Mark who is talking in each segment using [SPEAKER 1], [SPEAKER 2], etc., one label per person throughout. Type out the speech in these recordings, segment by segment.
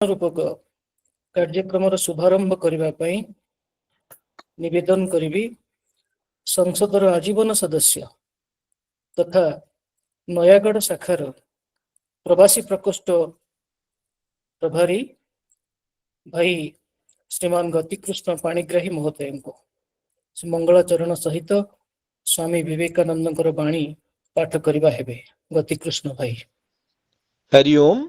[SPEAKER 1] रूपक कार्यक्रम शुभारंभ करने निवेदन करी संसदर आजीवन सदस्य तथा नयागढ़ शाखार प्रवासी प्रकोष्ठ प्रभारी भाई श्रीमान गतिकृष्ण पाणिग्राही महोदय को मंगलाचरण सहित स्वामी विवेकानंद बाणी पाठ करवा हेबे। गतिकृष्ण भाई।
[SPEAKER 2] हरि ओम।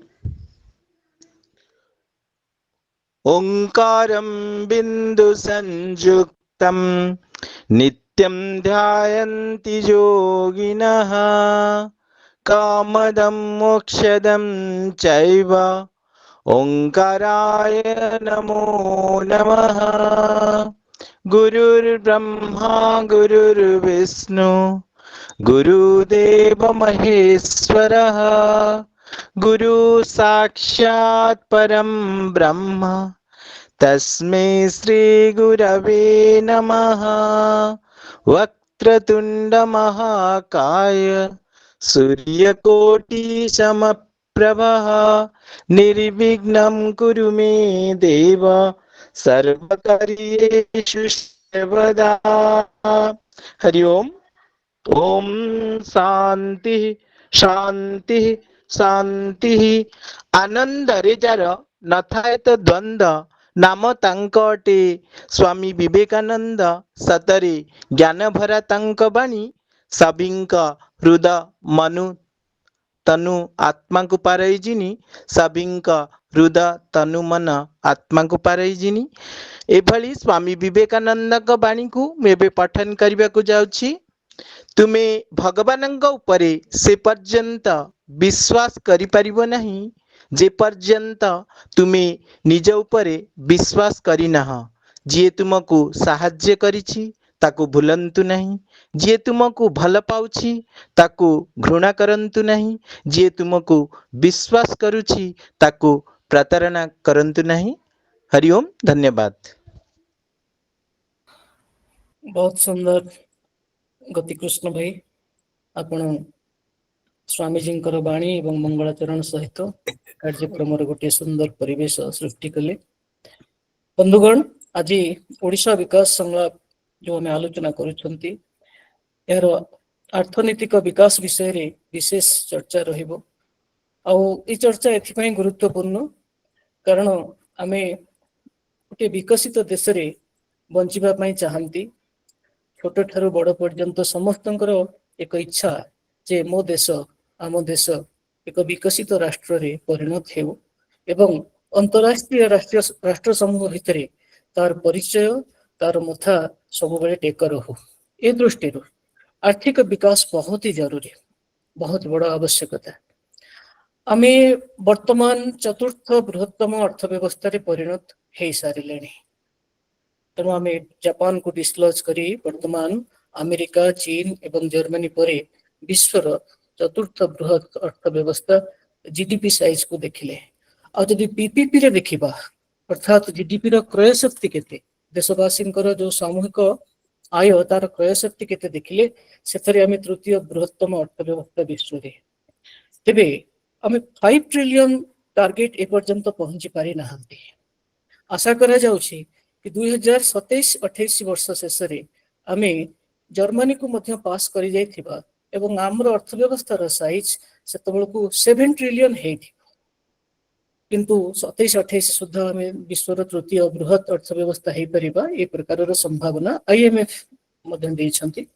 [SPEAKER 2] ओंकारं बिंदु संयुक्तं नित्यं ध्यायन्ति योगिनः कामदं मोक्षदं चैव ओंकाराय नमो नमः। गुरुर्ब्रह्मा गुरुर्विष्णु गुरुदेव महेश्वरः गुरु साक्षात् परं ब्रह्म तस्मै श्री गुरवे नमः। वक्रतुंड महाकाय सूर्यकोटि समप्रभः निर्विघ्नं कुरु मे देव सर्वकार्येषु सर्वदा। हरि ओम। ओम शांति शांति शांति। आनंदरे जार नथाए तो द्वंद्व नाम तांक अटे स्वामी विवेकानंद सतरे ज्ञान भरा तांक बाणी सभिंक हृदय मनु तनु आत्मा को पारईजिनी सभिंक हृदय तनु मन आत्मा को पारईजिनी। एभली स्वामी विवेकानंद बाणी को मैं पठन करने को जाऊँगी। तुमे भगवान उपरे से पर्यंत विश्वास करि परिबो नहीं जे पर्यंत तुमे निज उपरे विश्वास करिनाह। जी तुमको साहाय्य करिछि ताकू भूलंतु नहीं, जी तुमको भल पाउछि ताकू घृणा करंतु नहीं, जी तुमको विश्वास करुछि ताकू प्रतारणा करंतु नहीं। हरि ओम। धन्यवाद।
[SPEAKER 1] बहुत सुंदर गतिकृष्ण भाई आपण स्वामीजी बाणी एवं मंगलाचरण सहित कार्यक्रम गोटे सुंदर परिवेश सृष्टि कले। बंधुगण, आज ओडिशा विकास संलाप जो आम आलोचना करुछंती यार अर्थनैतिक विकास विषय रे विशेष चर्चा रहिबो। आउ ई चर्चा एथिपई गुरुत्वपूर्ण कारण आमे गोटे विकसित देश रे बंचिबा पई चाहंती। छोट ठारू बड़ पर्यंत समस्तंकर एक इच्छा जे मो देश आम देश एक विकसित राष्ट्र रे परिणत हेउ एवं अंतरराष्ट्रीय राष्ट्र समूह भितर तार परिचय तार मथा सब बेले टेकर हो। ए दृष्टि आर्थिक विकास बहुत ही जरूरी, बहुत बड़ा आवश्यकता। आमे वर्तमान चतुर्थ बृहत्तम अर्थव्यवस्था रे परिणत हे सारिले। तेणु आम जापान को डिस्क्लोज करी वर्तमान अमेरिका चीन एवं जर्मनी परे विश्वर चतुर्थ बृहत अर्थव्यवस्था जीडीपी साइज को देखिले आ जदि पीपीपी रे देखिबा अर्थात जीडीपी रो क्रय शक्ति केते देशवासी जो सामूहिक आय तार क्रय शक्ति केते देखिले सेथरे आम तृतीय बृहत्तम अर्थव्यवस्था विश्व रे। तेबे आम 5 ट्रिलियन टार्गेट ए पर्यंत पहुंची पारि नाहंती। आशा करा जाउछि कि 2027-28 वर्ष शेष आम जर्मनी को मध्य पास कर जाइथिबा एवं आमर अर्थव्यवस्था साइज सेतबेलकू 7 ट्रिलियन हेथि। किंतु 27-28 सुधा आम विश्वर तृतीय बृहत अर्थव्यवस्था हो परिबा ए प्रकार संभावना आईएमएफ मध्य देइछंती।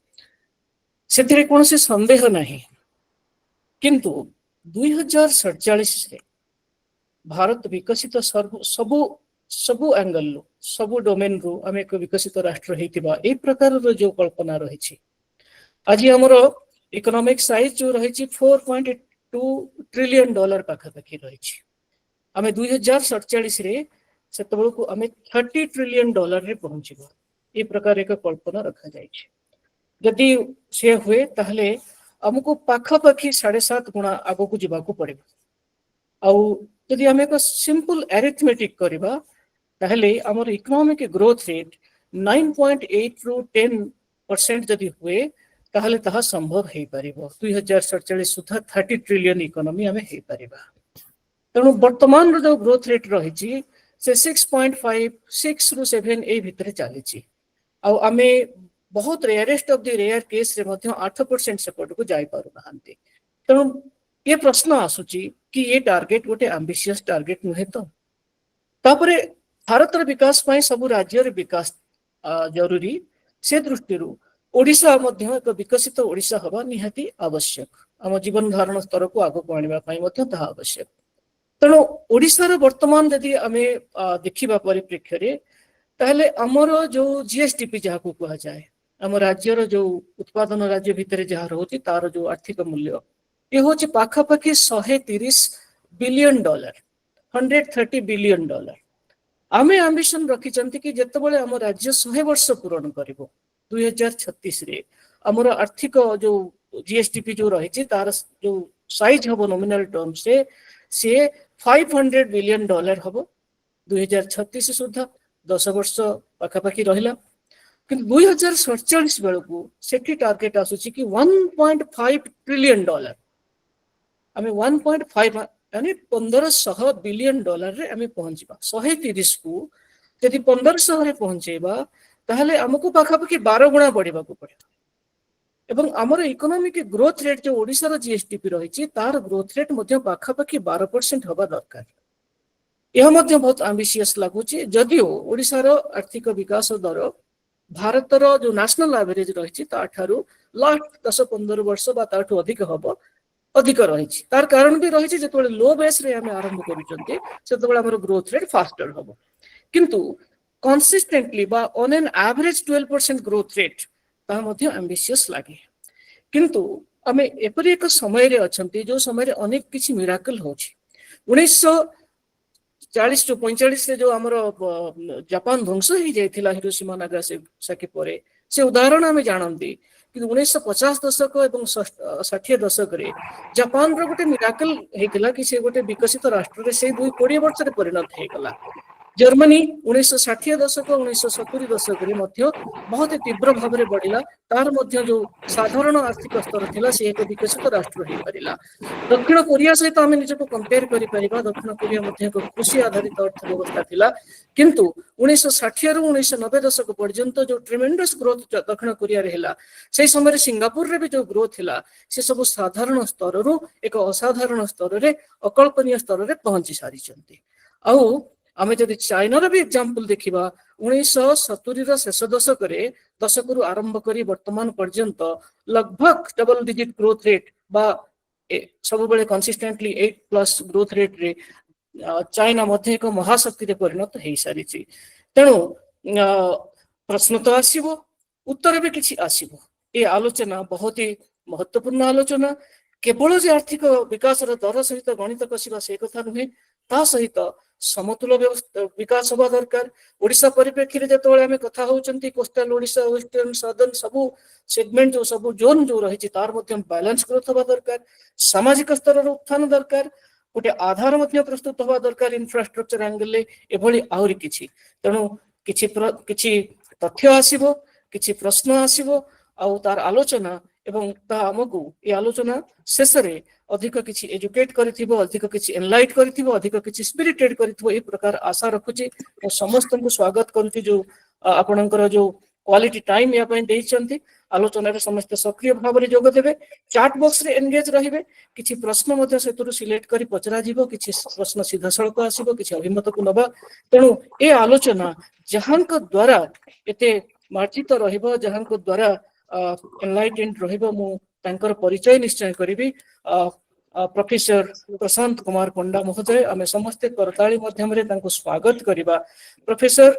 [SPEAKER 1] सेतिरे कोनोसी संदेह नाही। किंतु 2047 रे भारत विकसित सबु सबु एंगल रो सबु डोमेन रो आम एक विकसित राष्ट्र हेतिबा ए प्रकार जो कल्पना रही। आज हमर इकोनॉमिक साइज जो रही 4.2 ट्रिलियन डॉलर पाखापाखि रही। आम 2047 रे सेतबेलकू आम 30 ट्रिलियन डॉलर रे पहुंचबो ए प्रकार एक कल्पना रखा जाय। जदि से हुए ताहले हमको पाखापाखि 7.5 गुणा आगो को जीवा को पड़े। आउ जदि आम एक सिंपल एरिथमेटिक करबा ताहले हमर इकोनॉमिक ग्रोथ रेट 9.8 रू 10% जदि हुए ताहले ताहा संभव हे परिबो। 2047 सुधा 30 ट्रिलियन इकोनॉमी आम हे परिबा। तेणु वर्तमान जो ग्रोथ रेट रही से 6.5 रु 7 ए भितर चली आमे बहुत rarest of the rare case रे मध्य 8% सेपट को जाई पारु नाहंती। तेणु ये प्रश्न आसुची कि ये टार्गेट गोटे एम्बिशियस टार्गेट नुहे तो तापरे भारतर विकास पाई सब राज्यर विकास जरूरी से दृष्टि ओडिशा मध्य एक विकसित ओडिशा हवा निहाती आवश्यक आम जीवन धारण स्तर को आगो आनिबा पाई मध्य ताहा आवश्यक। तेणु ओडिशार वर्तमान यदि आमे देखिबा परिप्रेक्ष्य रे ताहले हमर जो जीएसटीपी जहाँ को कहा जाए आम राज्यर जो उत्पादन राज्य भितर जहाँ रोची तार जो आर्थिक मूल्य ये हूँ पाखापाखि 130 बिलियन डॉलर 130 बिलियन डॉलर आमे आंबिशन रखिचंती कि जेतेबेले आम राज्य 100 वर्ष पूरण करिवो 2036 रे आमर आर्थिक जो जीएसटीपी जो रही तार जो साइज हम नॉमिनल टर्म से 500 बिलियन डॉलर हम 2036 सुधा 10 वर्ष पाखापाखि रहिला कि 2047 बेलू से टार्गेट आसूची कि 1.5 ट्रिलियन डॉलर आम 1.5 यानी 1500 बिलियन डॉलर रे आम पहुंचवा 130 को यदि 1500 रे पहुंचेबा ताहले हमको पाखापाखि 12 गुणा बढ़ा पड़े एवं आमर इकोनॉमिक ग्रोथ रेट जो ओडिशार जीएसटीपी रही तार ग्रोथ रेट मध्य पाखापाखि 12% हवा दरकार। यह मध्य बहुत आंबिशियस लगुच जदिओ ओडिशार आर्थिक विकास दर भारतर जो नेशनल एवरेज रही लास्ट 10-15 वर्ष ताठू अधिक हम अधिक रही तार कारण भी रही जो लो बेस रे आम आरंभ कर ग्रोथ रेट फास्टर हम किंतु कंसिस्टेंटली बा on an average 12% growth rate ता मध्य एम्बिशियस लगे किंतु आम एपरी एक समय रे अछंती जो समय रे अनेक किछि मिराकल होछि 1940 टू 45 रे जो आमर जापान ध्वंस हो जाइथिला हिरोशिमा नागासाकी परे से उदाहरण आम जानती कि 1950 दशक एवं 60 दशक रे जापान रो गोटे मिराकल हेतिला कि से गोटे विकसित राष्ट्र रे से 20 वर्ष रे परिणत हेगला। जर्मनी 1960 दशक 1970 दशक रे मध्य बहुत तीव्र भाव में बढ़ला तार मध्य जो साधारण आर्थिक स्तर थिला से एक विकसित राष्ट्र हो पारिला। दक्षिण कोरिया सहित आम निजको कंपेयर करि परिबा दक्षिण कोरिया मध्य एक कृषि आधारित अर्थव्यवस्था थिला किंतु 1960 रु 1990 दशक पर्यंत जो ट्रिमेंडस ग्रोथ दक्षिण कोरिया रे हैला से समय सिंगापुर रे भी जो ग्रोथ थिला से सब साधारण स्तर रु एक असाधारण स्तर रे अकल्पनीय स्तर रे पहुंची सारी छंती। आउ आम जब चाइनार भी एग्जांपल देखा 1970 शेष दशक रु आरंभ कर वर्तमान पर्यंत लगभग डबल डिजिट ग्रोथ रेट बा सब बेले कंसिस्टेंटली 8+ ग्रोथ रेट रे चाइना मध्य एक महाशक्ति परिणत हो सारी। तेणु प्रश्न तो आसीबो उत्तर भी किसी आसीबो। ये आलोचना बहुत ही महत्वपूर्ण आलोचना केवल जे आर्थिक विकास दर सहित गणित कसवा से कथा नुहे ता सहित समतुल विकास हवा दरकार। ओडिशा परिप्रेक्षी रे जतबेले आमे कथा होउचंती कोस्टल ओडिशा वेस्टर्न सदर्न सबु सेगमेंट जो सबु जोन जो रही तार मध्य बैलेंस ग्रोथ हवा दरकार। सामाजिक स्तर रो उत्थान दरकार गोटे आधार मध्य प्रस्तुत हवा दरकार इंफ्रास्ट्रक्चर एंगल ले एभली आहुरी किछि। तेणु किछि तथ्य आसीबो किछि प्रश्न आसीबो आउ तार आलोचना एवं ता हमकु ये आलोचना शेष रे अधिक किछि एजुकेट करिथिबो अधिक किछि एनलाइट करिथिबो अधिक किछि स्पिरिटेड करिथिबो ए प्रकार आशा रखुछि। ओ समस्त को स्वागत करूछि जो आपनकर जो क्वालिटी टाइम या पय देइचंती आलोचना रे समस्त सक्रिय भाव रे जोग देबे चैट बॉक्स रे एंगेज रहिबे किछि प्रश्न मध्ये सेतुरु सिलेक्ट करी पचरा जिवो किछि प्रश्न सीधा सळक आसीबो किछि अभिमत को नबा। तेणु ए आलोचना जहांक द्वारा एते मार्जित रहिबो जहांक द्वारा एनलाइटेंड रहिबो मु तांकर परिचय निश्चय करिबी। प्रोफेसर प्रशांत कुमार पंडा महोदय आम समस्ते करताली माध्यम रे तांको स्वागत करिबा। प्रोफेसर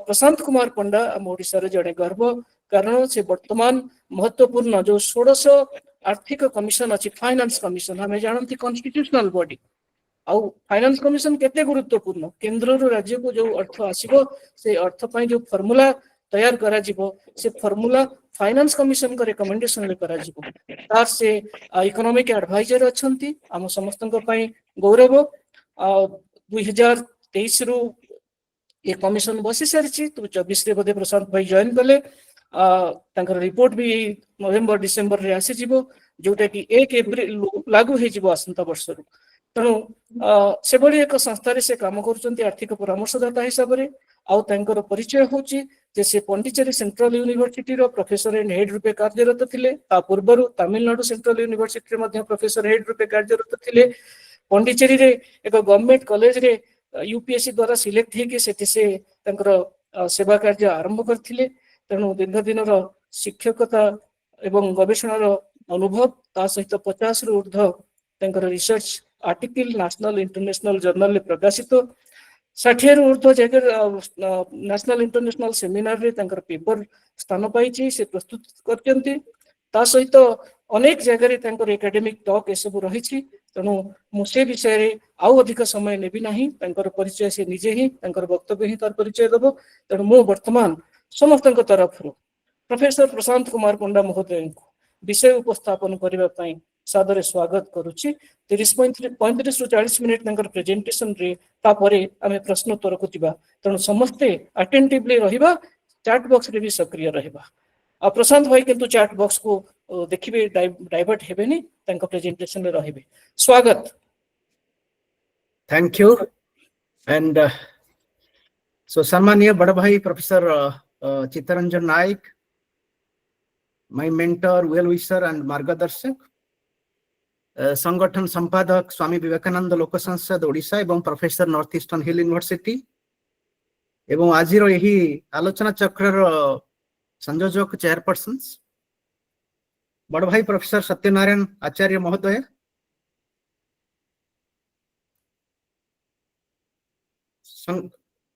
[SPEAKER 1] प्रशांत कुमार पंडा आम ओडिसा रे जड़े गर्व कारण से वर्तमान महत्वपूर्ण जो 16 आर्थिक कमिशन अछि फाइनेंस कमिशन हमें जानती कॉन्स्टिट्यूशनल बॉडी आउ फाइनेंस कमिशन केते गुरुत्वपूर्ण केंद्र रो राज्य को जो अर्थ आसीबो से अर्थ पय जो फार्मूला तैयार करा जिवो से फार्मूला फाइनेंस कमिशन को रिकमेंडेशन ले करा जिवो तार से इकोनॉमिक एडवाइजर अछंती हम समस्त पय गौरव। 2023 रु ये कमिशन बसी सारी 24 रे बदे प्रशांत भाई जॉइन कले तांकर रिपोर्ट भी नवेम्बर डिसेम्बर रे आसी जिवो जोटा कि 1 एप्रिल लागू हे जिवो आसंता वर्ष रु। ତେଣୁ ସେଭଳି ଏକ ସଂସ୍ଥାରେ ସେ କାମ କରୁଛନ୍ତି ଆର୍ଥିକ ପରାମର୍ଶଦାତା ହିସାବରେ। ଆଉ ତାଙ୍କର ପରିଚୟ ହେଉଛି ଯେ ସେ ପଣ୍ଡିଚେରୀ ସେଣ୍ଟ୍ରାଲ ୟୁନିଭର୍ସିଟିର ପ୍ରଫେସର ଇନ୍ ହେଡ୍ ରୂପେ କାର୍ଯ୍ୟରତ ଥିଲେ। ତା ପୂର୍ବରୁ ତାମିଲନାଡୁ ସେଣ୍ଟ୍ରାଲ ୟୁନିଭର୍ସିଟିରେ ମଧ୍ୟ ପ୍ରଫେସର ହେଡ୍ ରୂପେ କାର୍ଯ୍ୟରତ ଥିଲେ। ପଣ୍ଡିଚେରୀରେ ଏକ ଗଭର୍ଣ୍ଣମେଣ୍ଟ କଲେଜରେ ୟୁପିଏସସି ଦ୍ୱାରା ସିଲେକ୍ଟ ହେଇକି ସେଠି ସେ ତାଙ୍କର ସେବା କାର୍ଯ୍ୟ ଆରମ୍ଭ କରିଥିଲେ। ତେଣୁ ଦୀର୍ଘ ଦିନର ଶିକ୍ଷକତା ଏବଂ ଗବେଷଣାର ଅନୁଭବ ତା ସହିତ 50ରୁ ଉର୍ଦ୍ଧ୍ୱ ତାଙ୍କର ରିସର୍ଚ୍ଚ ଆର୍ଟିକଲ ନ୍ୟାସନାଲ ଇଣ୍ଟରନ୍ୟାସନାଲ ଜର୍ନାଲରେ ପ୍ରକାଶିତ। 60ରୁ ଉର୍ଦ୍ଧ୍ୱ ଜାଗାରେ ନ୍ୟାସନାଲ ଇଣ୍ଟରନ୍ୟାସନାଲ ସେମିନାରରେ ତାଙ୍କର ପେପର ସ୍ଥାନ ପାଇଛି, ସେ ପ୍ରସ୍ତୁତ କରିଛନ୍ତି। ତା ସହିତ ଅନେକ ଜାଗାରେ ତାଙ୍କର ଏକାଡେମିକ ଟକ୍ ଏସବୁ ରହିଛି। ତେଣୁ ମୁଁ ସେ ବିଷୟରେ ଆଉ ଅଧିକ ସମୟ ନେବି ନାହିଁ। ତାଙ୍କର ପରିଚୟ ସେ ନିଜେ ହିଁ ତାଙ୍କର ବକ୍ତବ୍ୟ ହିଁ ତାର ପରିଚୟ ଦେବ। ତେଣୁ ମୁଁ ବର୍ତ୍ତମାନ ସମସ୍ତଙ୍କ ତରଫରୁ ପ୍ରଫେସର ପ୍ରଶାନ୍ତ କୁମାର ପଣ୍ଡା ମହୋଦୟଙ୍କୁ ବିଷୟ ଉପସ୍ଥାପନ କରିବା ପାଇଁ ସାଦରେ ସ୍ୱାଗତ କରୁଛି। 35ରୁ 40 ମିନିଟ୍ ତାଙ୍କର ପ୍ରେଜେଣ୍ଟେସନରେ, ତାପରେ ଆମେ ପ୍ରଶ୍ନୋତ୍ତରକୁ ଯିବା। ତେଣୁ ସମସ୍ତେ ଆଟେଣ୍ଟିଭଲି ରହିବା, ଚାଟ୍ ବକ୍ସରେ ବି ସକ୍ରିୟ ରହିବା। ଆଉ ପ୍ରଶାନ୍ତ ଭାଇ କିନ୍ତୁ ଚାଟ୍ ବକ୍ସକୁ ଦେଖିବେ, ଡାଇଭର୍ଟ ହେବେନି, ତାଙ୍କ ପ୍ରେଜେଣ୍ଟେସନରେ ରହିବେ। ସ୍ୱାଗତ।
[SPEAKER 3] Thank you. And so Sammaniya Bada Bhai Professor Chittaranjan Naik, my mentor, well-wisher and Margadarshak, Sangathan Sampadak Swami Vivekananda Loka Sansad Odisha এবং Professor Northeastern Hill University এবং ଆଜିର ଏହି ଆଲୋଚନା ଚକ୍ରର ସଂଯୋଜକ ଚେୟାରପର୍ସନ୍ସ ବଡ଼ ଭାଇ ପ୍ରଫେସର ସତ୍ୟନାରାୟଣ ଆଚାର୍ଯ୍ୟ ମହୋଦୟ,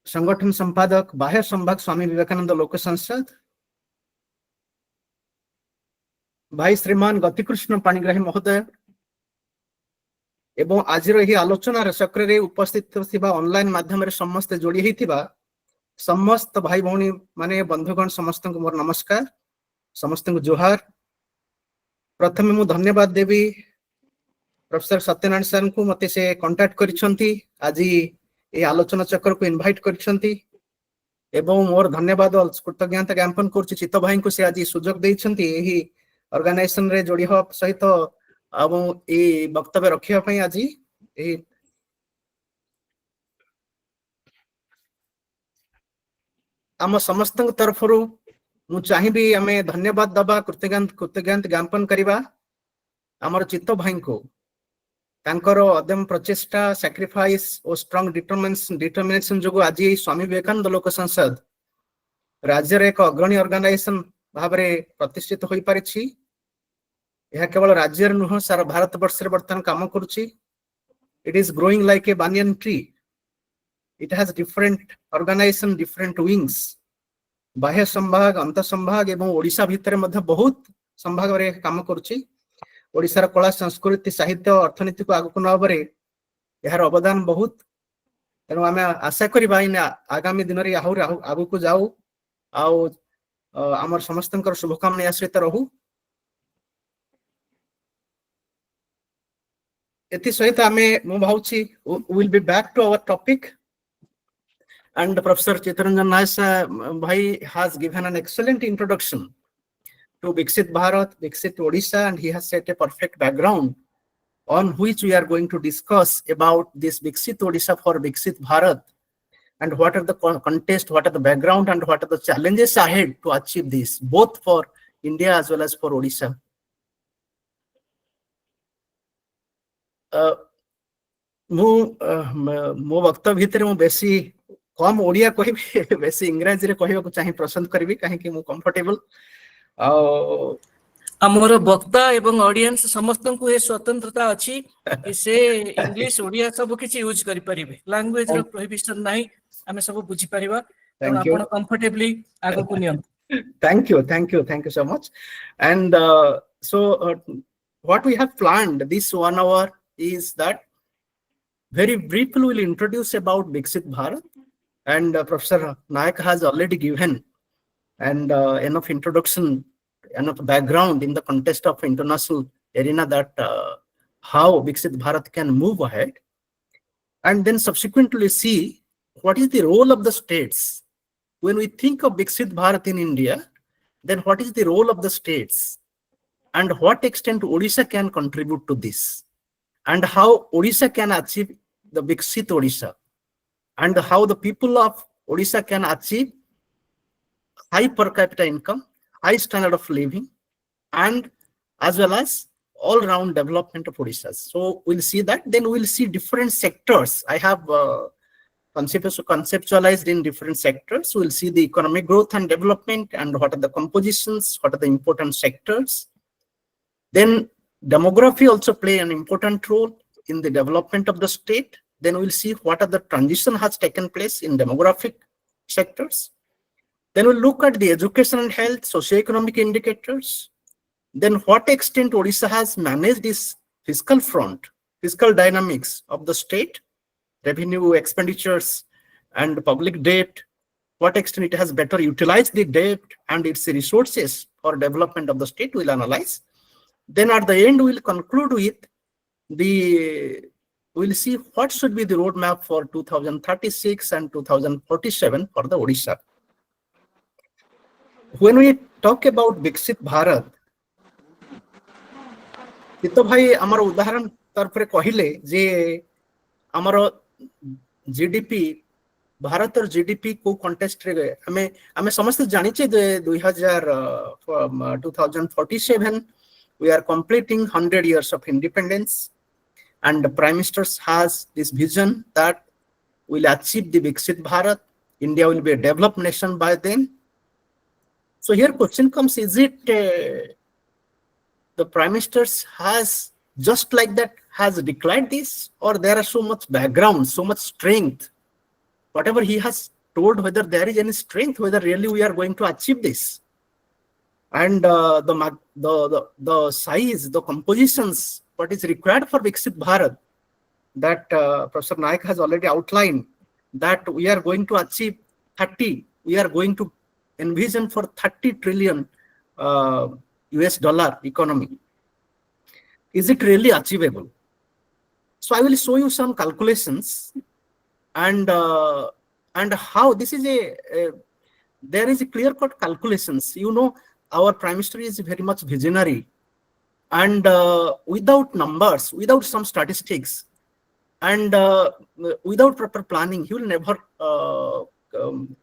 [SPEAKER 3] संगठन संपादक बाह्य संभाग स्वामी विवेकानंद लोक संसद, भाई श्रीमान गतिकृष्ण पाणिग्राही महोदय एवं आज आलोचना चक्र उपस्थित थिबा ऑनलाइन माध्यम समस्त जोड़ी होइथिबा समस्त भाई भौणी माने बंधुगण समस्त को मोर नमस्कार, समस्त को जोहार। प्रथम मु धन्यवाद देवी प्रोफेसर सत्यनारायण सर को मते से कांटेक्ट करिसंती, आज ये आलोचना चक्र को इनवाइट करिसंती एवं मोर धन्यवाद कृतज्ञता ज्ञापन करुछि चित्त भाई को से आज सुजोग दैछंती एही ऑर्गेनाइजेशन रे जोड़ी हो सहित अब ये वक्तव्य रखिया पई आज आम समस्त तरफ मु चाहिबी आमे धन्यवाद दबा कृतज्ञता ज्ञापन करिबा आमर चित्त भाई को तांकर अदम प्रचेष्टा सैक्रिफाइस और स्ट्रांग डिटरमिनेशन जो आज स्वामी विवेकानंद लोक संसद राज्य एक अग्रणी ऑर्गेनाइजेशन भाव में प्रतिष्ठित हो पारिछि। यह केवल राज्य नुह सारा भारत वर्ष रे वर्तमान काम करुछि। It is growing like a banyan tree, it has different organisation, different wings, बाह्य संभाग, अंत संभाग एवं ओडिशा भितर मध्य बहुत संभाग रे काम करुछि। ओडिशार कला संस्कृति साहित्य अर्थनीति को आगु नबरे यार अवदान बहुत। तेणु आम आशा करिबा आगामी दिन में आगु को जाऊ आमर समस्त शुभकामना आश्रित रहू। एति सहित आमे मु भाउछि will be back to our topic and Professor Chittaranjan Naik bhai has given an excellent introduction to Viksit Bharat, Viksit Odisha, and he has set a perfect background on which we are going to discuss about this Viksit Odisha for Viksit Bharat and what are the context, what are the background and what are the challenges ahead to achieve this, both for India as well as for Odisha. मो वक्तव्य भितर मु बेसी कम ओडिया कहि बेसी इंग्रजी रे कहबा को चाहि पसंद करबी काहे कि मु कंफर्टेबल
[SPEAKER 1] आमर वक्ता एवं ऑडियंस समस्त को ये स्वतंत्रता अछि कि से इंग्लिश ओडिया सब किछि यूज करि परिबे। लैंग्वेज रो प्रोहिबिशन नाही, हमें सब बुझी परिबा। तो आपण कंफर्टेबली आगो को नियम।
[SPEAKER 3] Thank you so much. And so what we have planned this 1 hour is that very briefly we'll introduce about Viksit Bharat, and Professor Naik has already given and enough introduction, enough background in the context of international arena that how Viksit Bharat can move ahead, and then subsequently see what is the role of the states. When we think of Viksit Bharat in India, then what is the role of the states and what extent Odisha can contribute to this. and how Odisha can achieve the Viksit Odisha, and how the people of Odisha can achieve high per capita income, high standard of living, and as well as all-round development of Odisha. So we'll see that. Then we'll see different sectors. I have conceptualized in different sectors. We'll see the economic growth and development and what are the compositions, what are the important sectors. Then demography also play an important role in the development of the state. Then we'll see what are the transition has taken place in demographic sectors. Then we'll look at the education and health, socioeconomic indicators. Then what extent Odisha has managed this fiscal front, fiscal dynamics of the state, revenue, expenditures, and public debt, what extent it has better utilized the debt and its resources for development of the state, we'll analyze. Then at the end, we'll conclude with we'll see what should be the roadmap for 2036 and 2047 for the Odisha. When we talk about Viksit Bharat, चित्त भाई आमर उदाहरण तरफ कहले जे आमर GDP Bharat और GDP को contest रे हमें समस्त जानिचे जे 2047 we are completing 100 years of independence, and the Prime Minister has this vision that will achieve the Viksit Bharat. India will be a developed nation by then. So here question comes, is it the Prime Minister has just like that has declared this, or there are so much background, so much strength, whatever he has told, whether there is any strength, whether really we are going to achieve this, and the size, the compositions, what is required for Viksit Bharat, that Professor Naik has already outlined, that we are going to achieve 30, we are going to envision for 30 trillion US dollar economy. Is it really achievable? So I will show you some calculations and how this is there is a clear-cut calculations. You know, our Prime Minister is very much visionary, and without numbers, without some statistics, and without proper planning, he will never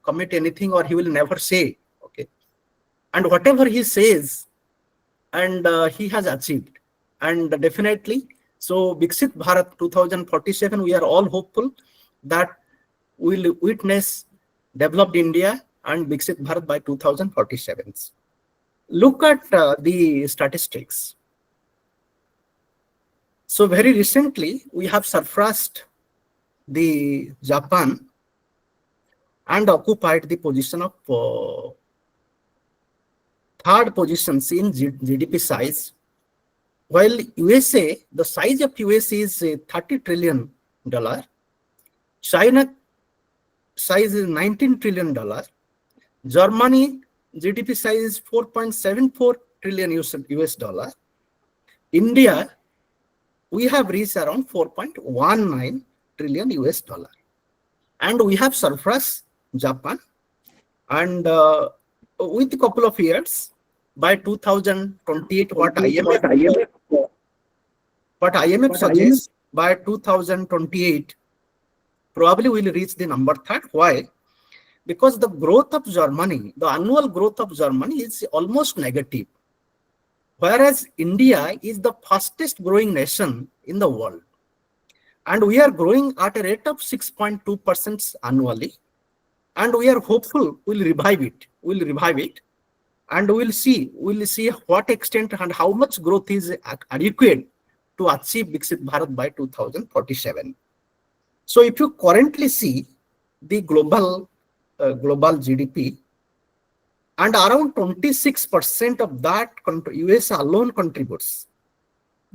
[SPEAKER 3] commit anything, or he will never say, okay. And whatever he says, and he has achieved, and definitely, so Viksit Bharat 2047, we are all hopeful that we will witness developed India and Viksit Bharat by 2047. Look at the statistics. So very recently, we have surpassed the Japan and occupied the position of third positions in GDP size, while USA, the size of USA is $30 trillion. China size is $19 trillion. Germany GDP size is 4.74 trillion US dollar. India, we have reached around 4.19 trillion US dollar. And we have surpassed Japan, and with a couple of years, by 2028, what IMF suggests, by 2028, probably we'll reach the number third. Why? Because the growth of Germany, the annual growth of Germany is almost negative, whereas India is the fastest growing nation in the world. And we are growing at a rate of 6.2% annually. And we are hopeful we'll revive it. And we'll see what extent and how much growth is adequate to achieve Viksit Bharat by 2047. So if you currently see the global GDP, and around 26% of that US alone contributes,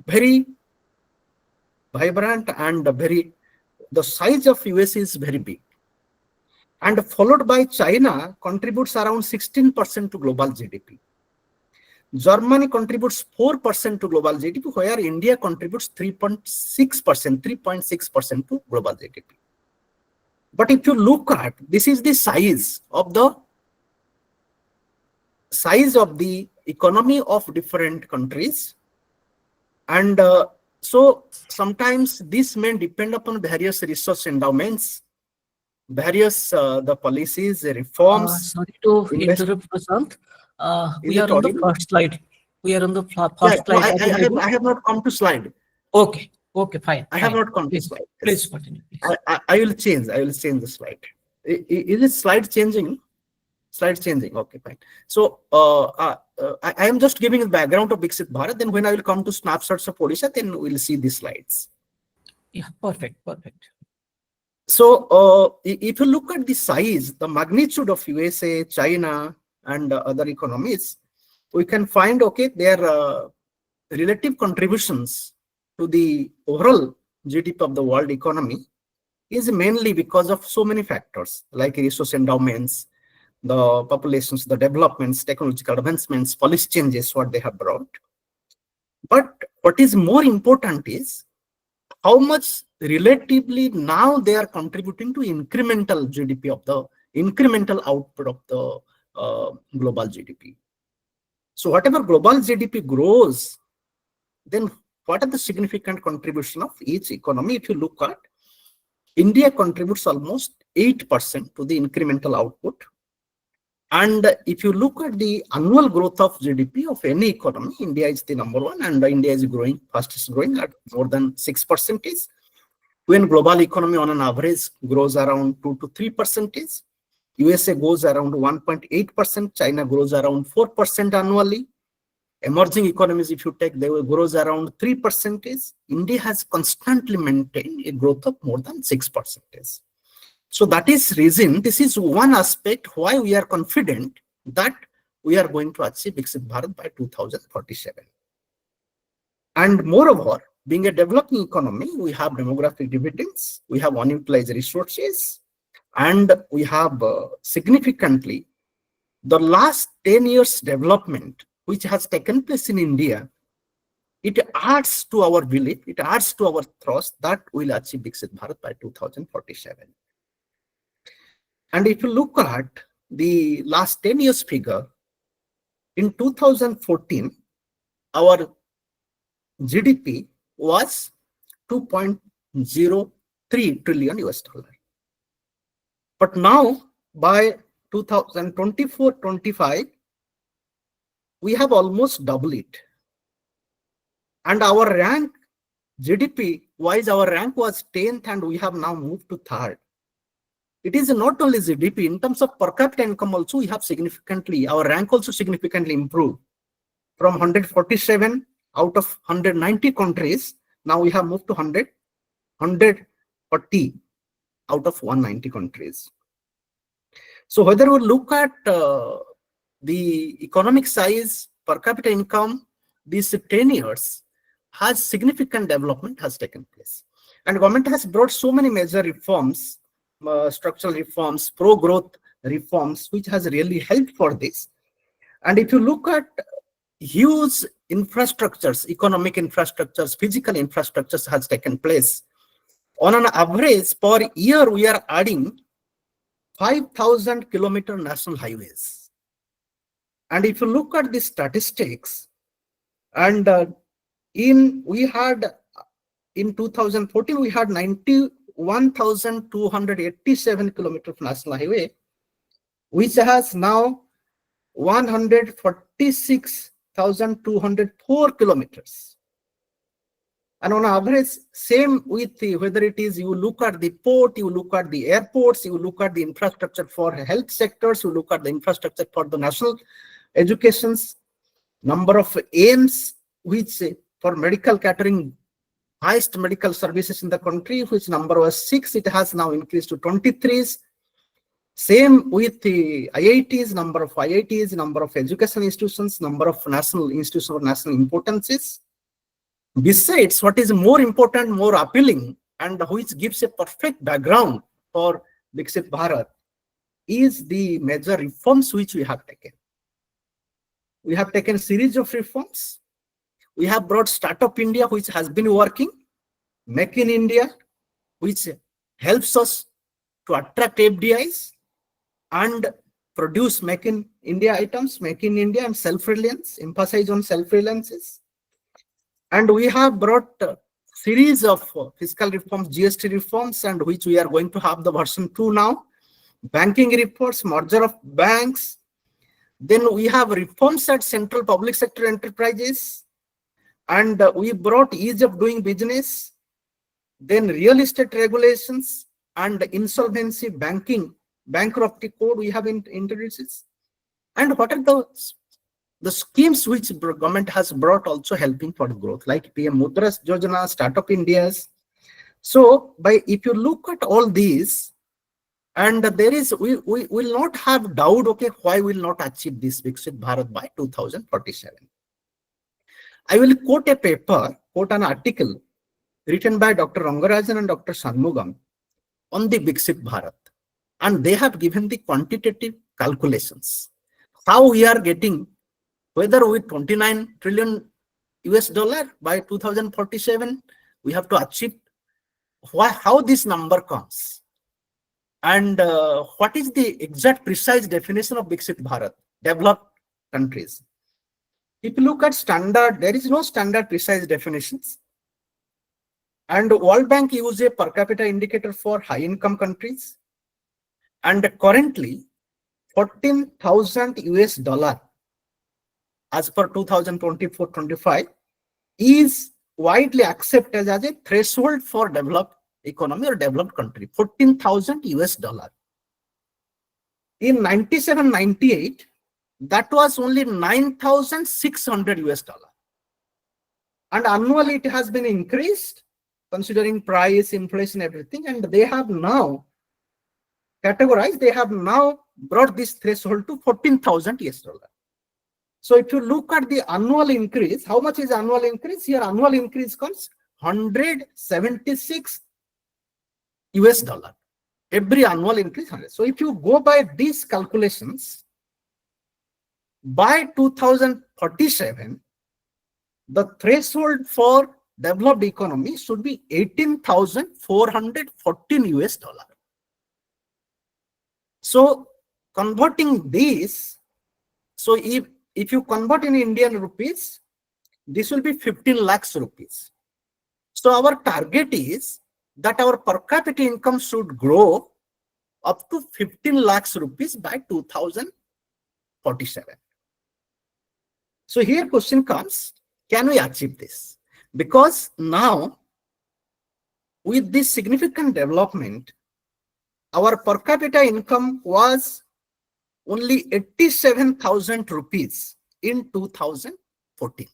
[SPEAKER 3] very vibrant, and the size of US is very big, and followed by China contributes around 16% to global GDP. Germany contributes 4% to global GDP, where India contributes 3.6% to global GDP. But if you look at, this is the size of the economy of different countries, and So sometimes this may depend upon various resource endowments, various the policies, the reforms.
[SPEAKER 1] Sorry to
[SPEAKER 3] Invest.
[SPEAKER 1] interrupt, Prashant.
[SPEAKER 3] Is
[SPEAKER 1] We
[SPEAKER 3] it
[SPEAKER 1] are on the
[SPEAKER 3] audible?
[SPEAKER 1] first slide. We are on the
[SPEAKER 3] Yeah,
[SPEAKER 1] first
[SPEAKER 3] no,
[SPEAKER 1] slide. Are you ready?
[SPEAKER 3] I have not come to slide.
[SPEAKER 1] Okay. Okay. Fine.
[SPEAKER 3] I have
[SPEAKER 1] Fine.
[SPEAKER 3] not come to
[SPEAKER 1] Please,
[SPEAKER 3] slide.
[SPEAKER 1] please
[SPEAKER 3] Yes.
[SPEAKER 1] continue. Please.
[SPEAKER 3] I will change. I will change the slide. Is it slide changing? Slide changing. Okay, fine. So I am just giving the background of Viksit Bharat. Then when I will come to snapshots of Odisha, then we'll see the slides.
[SPEAKER 1] Yeah. Perfect. Perfect.
[SPEAKER 3] So if you look at the size, the magnitude of USA, China, and other economies, we can find, okay, their relative contributions to the overall GDP of the world economy is mainly because of so many factors like resource endowments, the populations, the developments, technological advancements, policy changes, what they have brought. But what is more important is how much relatively now they are contributing to incremental GDP of the incremental output of the global GDP. So whatever global GDP grows, then what are the significant contribution of each economy? If you look at, India contributes almost 8% to the incremental output. And if you look at the annual growth of GDP of any economy, India is the number one, and India is growing, fastest growing at more than 6%. When global economy on an average grows around 2 to 3%, USA goes around 1.8%, China grows around 4% annually. Emerging economies, if you take, they will grows around 3%. India has constantly maintained a growth of more than 6%. So that is reason, this is one aspect why we are confident that we are going to achieve Viksit Bharat by 2047. And moreover, being a developing economy, we have demographic dividends, we have unutilized resources, and we have significantly the last 10 years development which has taken place in India. It adds to our belief, it adds to our trust that we will achieve Viksit Bharat by 2047. And if you look at the last 10 years figure, in 2014, our GDP was 2.03 trillion US dollar. But now by 2024-25, we have almost doubled it. And our rank, GDP wise, our rank was 10th and we have now moved to 3rd. It is not only GDP, in terms of per capita income also, we have significantly, our rank also significantly improved. From 147 out of 190 countries, now we have moved to 140 out of 190 countries. So whether we look at the economic size, per capita income, these 10 years has significant development has taken place. And government has brought so many major reforms, structural reforms, pro-growth reforms, which has really helped for this. And if you look at huge infrastructures, economic infrastructures, physical infrastructures has taken place. On an average per year, we are adding 5,000 kilometer national highways. And if you look at the statistics, and in 2014, we had 91,287 kilometers of national highway, which has now 146,204 kilometers. And on average, same with the, whether it is you look at the port, you look at the airports, you look at the infrastructure for health sectors, you look at the infrastructure for the national educations, number of AIMS, which for medical catering, highest medical services in the country, which number was 6, it has now increased to 23. Same with the IITs, number of IITs, number of education institutions, number of national institutions of national importances. Besides, what is more important, more appealing, and which gives a perfect background for Viksit Bharat is the major reforms which we have taken. We have taken a series of reforms. We have brought Startup India, which has been working, Make in India, which helps us to attract FDIs and produce Make in India items, Make in India and self-reliance, emphasize on self-reliances. And we have brought series of fiscal reforms, GST reforms, and which we are going to have the version 2 now. Banking reforms, merger of banks. Then we have reforms at central public sector enterprises, and we brought ease of doing business. Then real estate regulations and insolvency banking, bankruptcy code we have introduced. And what are the schemes which government has brought also helping for growth, like PM Mudra Yojana, Startup India's. So if you look at all these, and there is, we will not have doubt, okay, why will not achieve this Viksit Bharat by 2047. I will quote an article written by Dr. Rangarajan and Dr. Shanmugam on the Viksit Bharat. And they have given the quantitative calculations. How we are getting, whether with 29 trillion US dollar by 2047, we have to achieve, how this number comes. And what is the exact precise definition of Viksit Bharat, developed countries? If you look at standard, there is no standard precise definitions. And World Bank uses a per capita indicator for high income countries. And currently, 14,000 US dollar as per 2024-25 is widely accepted as a threshold for developed economy or developed country. 14,000 US dollar. In 97-98, that was only 9,600 US dollar. And annually it has been increased considering price, inflation, everything. And they have now categorized, they have now brought this threshold to 14,000 US dollar. So if you look at the annual increase, how much is annual increase? Here annual increase comes 176 US dollar. Every annual increase 100. So if you go by these calculations, by 2047, the threshold for developed economy should be 18,414 US dollar. So converting this, so if you convert in Indian rupees, this will be 15 lakhs rupees. So our target is that our per capita income should grow up to 15 lakhs rupees by 2047. So here question comes, can we achieve this? Because now with this significant development, our per capita income was only 87,000 rupees in 2014.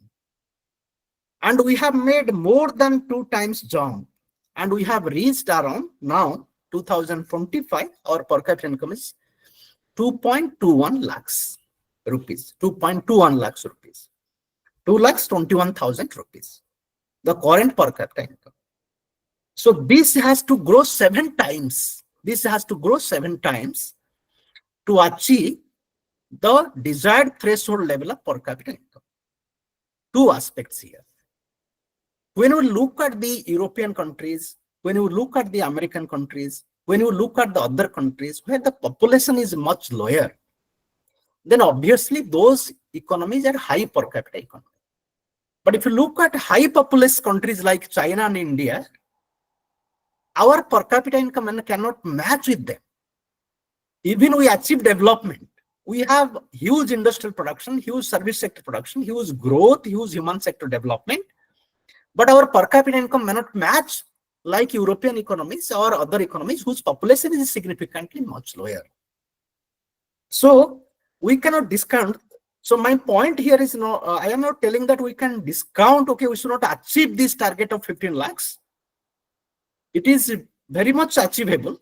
[SPEAKER 3] And we have made more than 2 times jump. And we have reached around now 2025, our per capita income is 2.21 lakhs rupees, 2.21 lakhs rupees, 2,21,000 rupees, the current per capita income. So this has to grow 7 times. This has to grow 7 times to achieve the desired threshold level of per capita income. 2 aspects here. When we look at the European countries, when we look at the American countries, when you look at the other countries where the population is much lower, then obviously those economies are high per capita economy. But if you look at high populous countries like China and India, our per capita income cannot match with them. Even we achieve development, we have huge industrial production, huge service sector production, huge growth, huge human sector development, but our per capita income may not match like European economies or other economies whose population is significantly much lower. So we cannot discount. So my point here is, I am not telling that we can discount, okay, we should not achieve this target of 15 lakhs. It is very much achievable,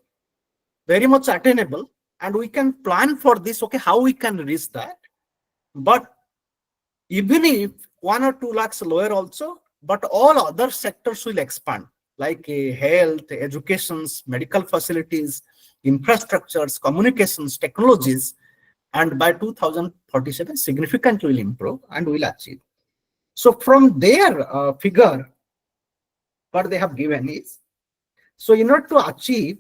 [SPEAKER 3] very much attainable, and we can plan for this, okay, how we can reach that. But even if 1 or 2 lakhs lower also, but all other sectors will expand, like health, educations, medical facilities, infrastructures, communications, technologies, and by 2047 significantly will improve and will achieve. So from their figure, what they have given is, so in order to achieve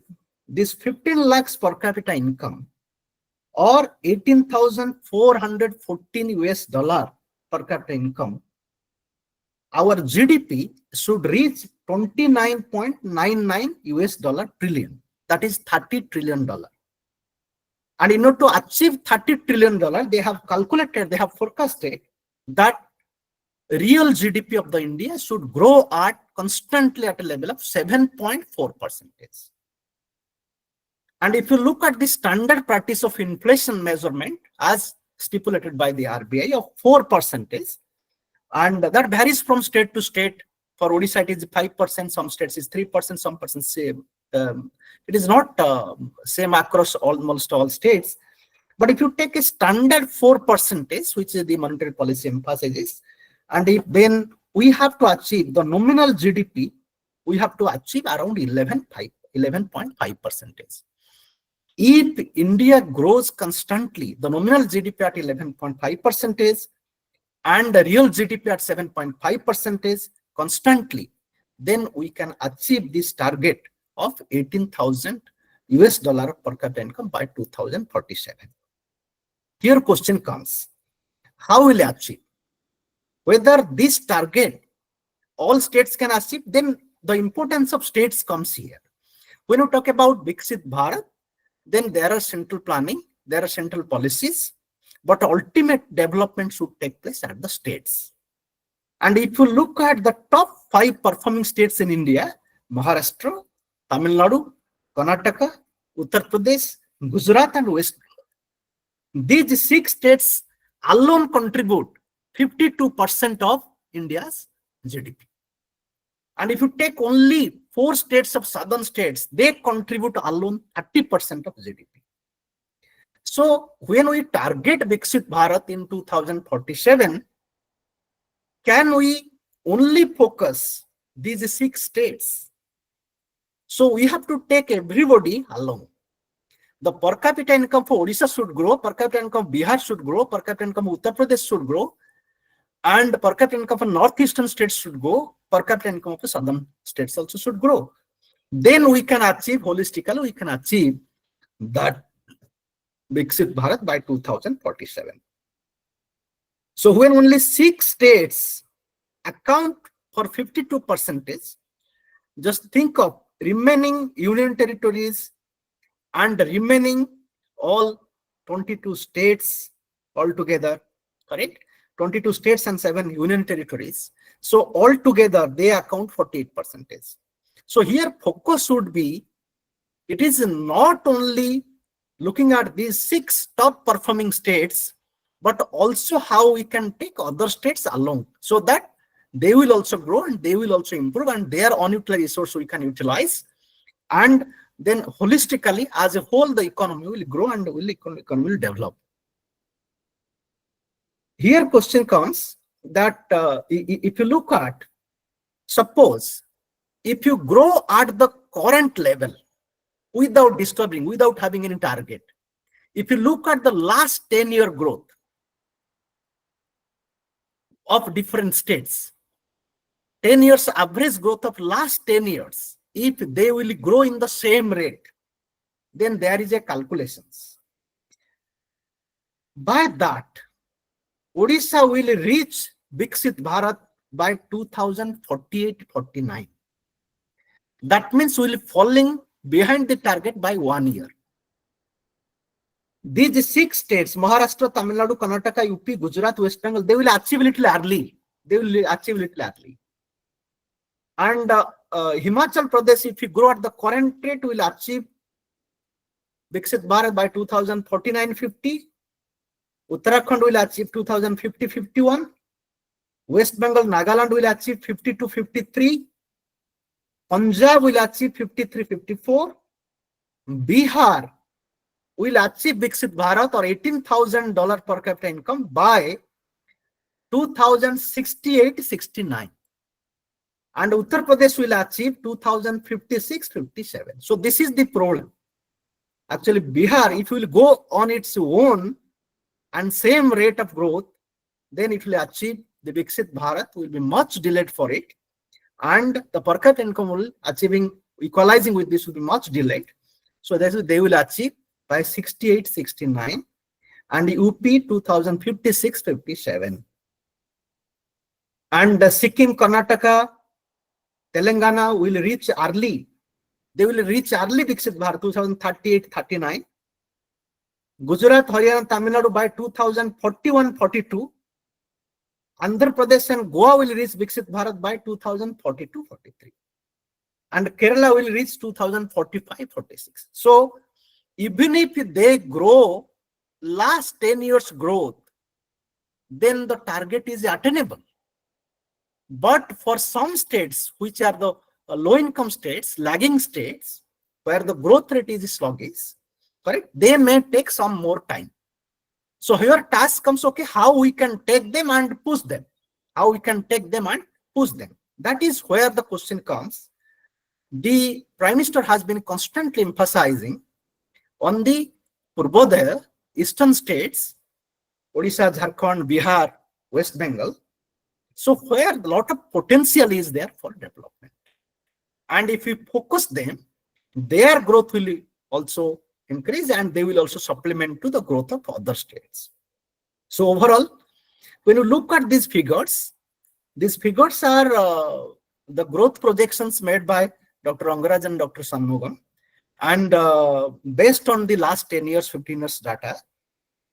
[SPEAKER 3] this 15 lakhs per capita income or 18,414 US dollar per capita income, our GDP should reach $29.99 US trillion. That is $30 trillion. And in order to achieve $30 trillion, they have calculated, they have forecasted that real GDP of the India should grow at constantly at a level of 7.4%. And if you look at the standard practice of inflation measurement as stipulated by the RBI of 4%, and that varies from state to state. For Odisha, it is 5%, some states is 3%, some persons say it is not same across almost all states. But if you take a standard 4%, which is the monetary policy emphasizes, and if then we have to achieve the nominal GDP, we have to achieve around 11.5%. If India grows constantly, the nominal GDP at 11.5% and the real GDP at 7.5% constantly, then we can achieve this target of $18,000 per capita income by 2047. Here question comes, how will you achieve? Whether this target all states can achieve, then the importance of states comes here. When you talk about Viksit Bharat, then there are central planning, there are central policies, but ultimate development should take place at the states. And if you look at the top 5 performing states in India, Maharashtra, Tamil Nadu, Karnataka, Uttar Pradesh, Gujarat and West Bengal. These 6 states alone contribute 52% of India's GDP. And if you take only 4 states of southern states, they contribute alone 30% of GDP. So when we target Viksit Bharat in 2047, can we only focus these 6 states? So we have to take everybody along. The per capita income for Odisha should grow, per capita income of Bihar should grow, per capita income of Uttar Pradesh should grow, and per capita income for northeastern states should grow, per capita income of the southern states also should grow. Then we can achieve holistically, we can achieve that Viksit Bharat by 2047. So when only 6 states account for 52%, just think of remaining union territories and remaining all 22 states altogether, correct? 22 states and 7 union territories. So altogether they account for 48%. So here focus should be, it is not only looking at these 6 top performing states, but also how we can take other states along so that they will also grow and they will also improve, and their unutilized resource we can utilize, and then holistically as a whole the economy will grow and economy will develop. Here question comes that if you look at, suppose if you grow at the current level without disturbing, without having any target, if you look at the last 10-year growth of different states, 10 years average growth of last 10 years, if they will grow in the same rate, then there is a calculations. By that, Odisha will reach Viksit Bharat by 2048-49. That means we will falling behind the target by 1 year. These 6 states, Maharashtra, Tamil Nadu, Karnataka, UP, Gujarat, West Bengal, they will achieve a little early. They will achieve a little early. And Himachal Pradesh, if you grow at the current rate, will achieve Viksit Bharat by 2049-50. Uttarakhand will achieve 2050-51. West Bengal, Nagaland will achieve 52-53. Punjab will achieve 53-54. Bihar will achieve Viksit Bharat or $18,000 per capita income by 2068-69. And Uttar Pradesh will achieve 2056-57. So this is the problem. Actually, Bihar, if it will go on its own and same rate of growth, then it will achieve the Viksit Bharat, will be much delayed for it. And the per capita income will equalizing with this will be much delayed. So that is, they will achieve by 68-69 and UP 2056-57. And Sikkim, Karnataka, Telangana will reach early. They will reach early Viksit Bharat 2038-39. Gujarat, Haryana, Tamil Nadu by 2041-42. Andhra Pradesh and Goa will reach Viksit Bharat by 2042-43. And Kerala will reach 2045-46. So even if they grow last 10 years growth, then the target is attainable. But for some states, which are the low income states, lagging states, where the growth rate is sluggish, correct, they may take some more time. So here task comes, okay, how we can take them and push them. How we can take them and push them. That is where the question comes. The Prime Minister has been constantly emphasizing on the Purbodaya, eastern states, Odisha, Jharkhand, Bihar, West Bengal. So where a lot of potential is there for development. And if we focus them, their growth will also increase and they will also supplement to the growth of other states. So overall, when you look at these figures are the growth projections made by Dr. Angaraj and Dr. Shanmugam, and based on the last 10 years, 15 years data.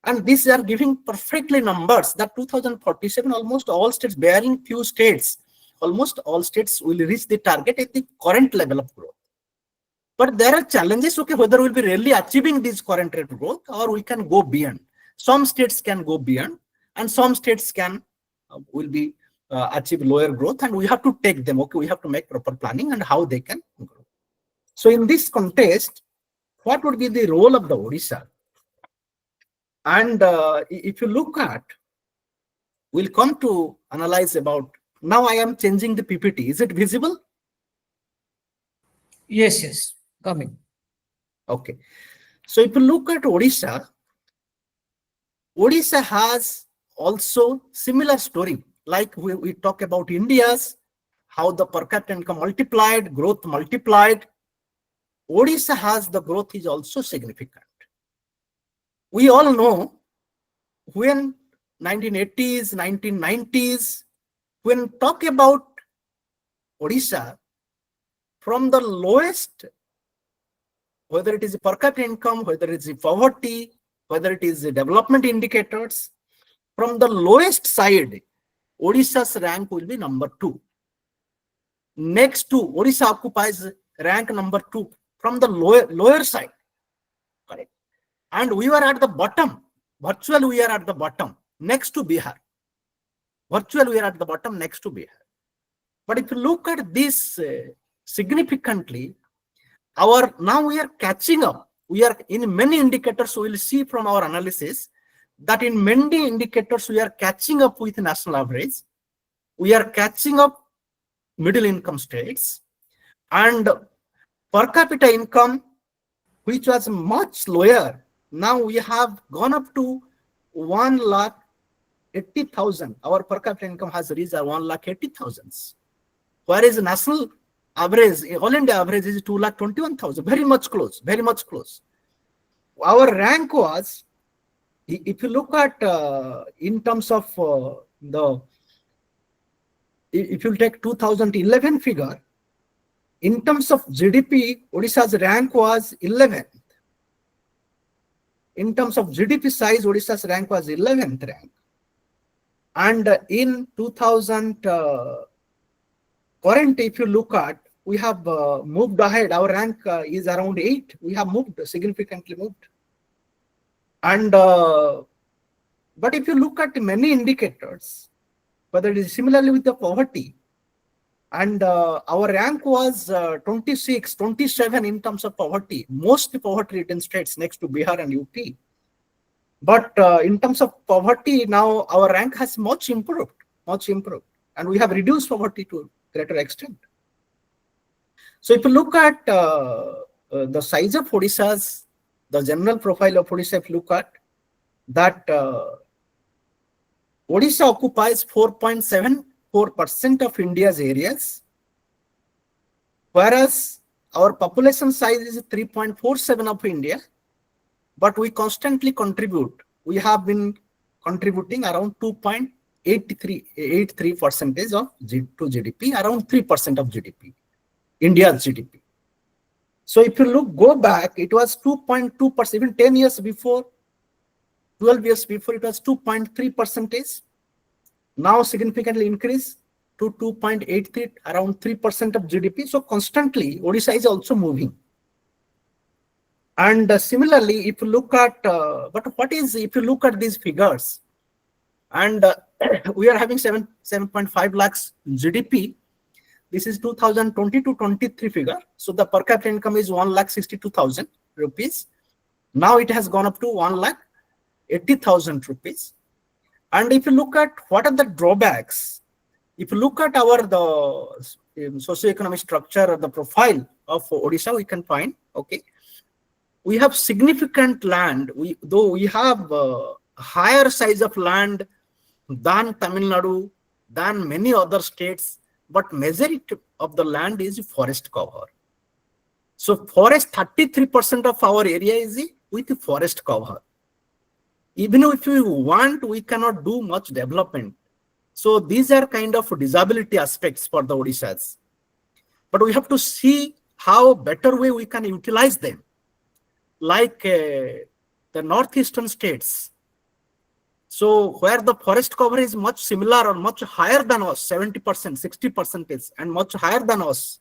[SPEAKER 3] And these are giving perfectly numbers that 2047, almost all states, bearing few states, almost all states will reach the target at the current level of growth. But there are challenges, okay, whether we'll be really achieving this current rate of growth or we can go beyond. Some states can go beyond and some states can will be achieve lower growth, and we have to take them, okay, we have to make proper planning and how they can grow. So in this context, what would be the role of the Odisha? And if you look at, we'll come to analyze about, now I am changing the PPT. Is it visible?
[SPEAKER 1] Yes, coming.
[SPEAKER 3] Okay. So if you look at Odisha, Odisha has also similar story. Like we talk about India's, how the per capita income multiplied, growth multiplied. Odisha has the growth is also significant. We all know when 1980s, 1990s, when talk about Odisha, from the lowest, whether it is per capita income, whether it is poverty, whether it is development indicators, from the lowest side, Odisha's rank will be number 2. Next to Odisha occupies rank number 2 from the lower side. Correct. And we were at the bottom. Virtually we are at the bottom next to Bihar. Virtually we are at the bottom next to Bihar. But if you look at this significantly, now we are catching up. We are in many indicators, so we will see from our analysis that in many indicators we are catching up with national average. We are catching up middle income states, and per capita income, which was much lower, now we have gone up to 1,80,000. Our per capita income has reached 1,80,000. Whereas national average, all India average is 2,21,000. Very much close, very much close. Our rank was, if you look at in terms of if you take 2011 figure, in terms of GDP, Odisha's rank was 11th. In terms of GDP size, Odisha's rank was 11th rank. And in 2000, current, if you look at, we have moved ahead. Our rank is around 8. We have moved, significantly moved. And but if you look at many indicators, whether it is similarly with the poverty, and our rank was 26, 27 in terms of poverty, most poverty-ridden states next to Bihar and UP. But in terms of poverty, now our rank has much improved, and we have reduced poverty to a greater extent. So if you look at the size of Odisha's, the general profile of Odisha, if you look at that, Odisha occupies 4.74% of India's areas, whereas our population size is 3.47 of India, but we constantly contribute. We have been contributing around 2.6 83% of to GDP, around 3% of GDP, India's GDP. So if you go back, it was 2.2%, even 10 years before, 12 years before, it was 2.3%. Now significantly increased to 2.83, around 3% of GDP. So constantly, Odisha is also moving. And similarly, if you look at, if you look at these figures, and we are having 7.5 lakhs GDP. This is 2020-23 figure. So the per capita income is 1,62,000 rupees. Now it has gone up to 1,80,000 rupees. And if you look at what are the drawbacks, if you look at the socio-economic structure or the profile of Odisha, we can find, okay, we have significant land. Though we have higher size of land than Tamil Nadu, than many other states, but majority of the land is forest cover. So forest, 33% of our area is with forest cover. Even if we want, we cannot do much development. So these are kind of disability aspects for the Odishas. But we have to see how better way we can utilize them. Like the northeastern states. So where the forest cover is much similar or much higher than us, 70%, 60% and much higher than us.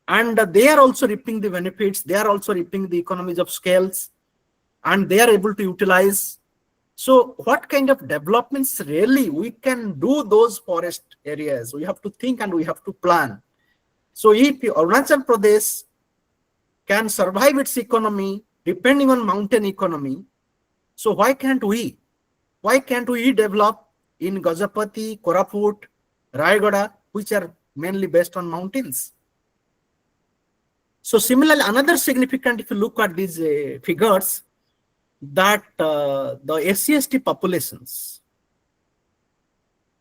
[SPEAKER 3] And they are also reaping the benefits. They are also reaping the economies of scales. And they are able to utilize. So what kind of developments really we can do those forest areas? We have to think and we have to plan. So if Arunachal Pradesh can survive its economy depending on mountain economy, so why can't we? Why can't we develop in Gajapati, Koraput, Rayagada, which are mainly based on mountains? So similarly, another significant, if you look at these figures, that the SC/ST populations,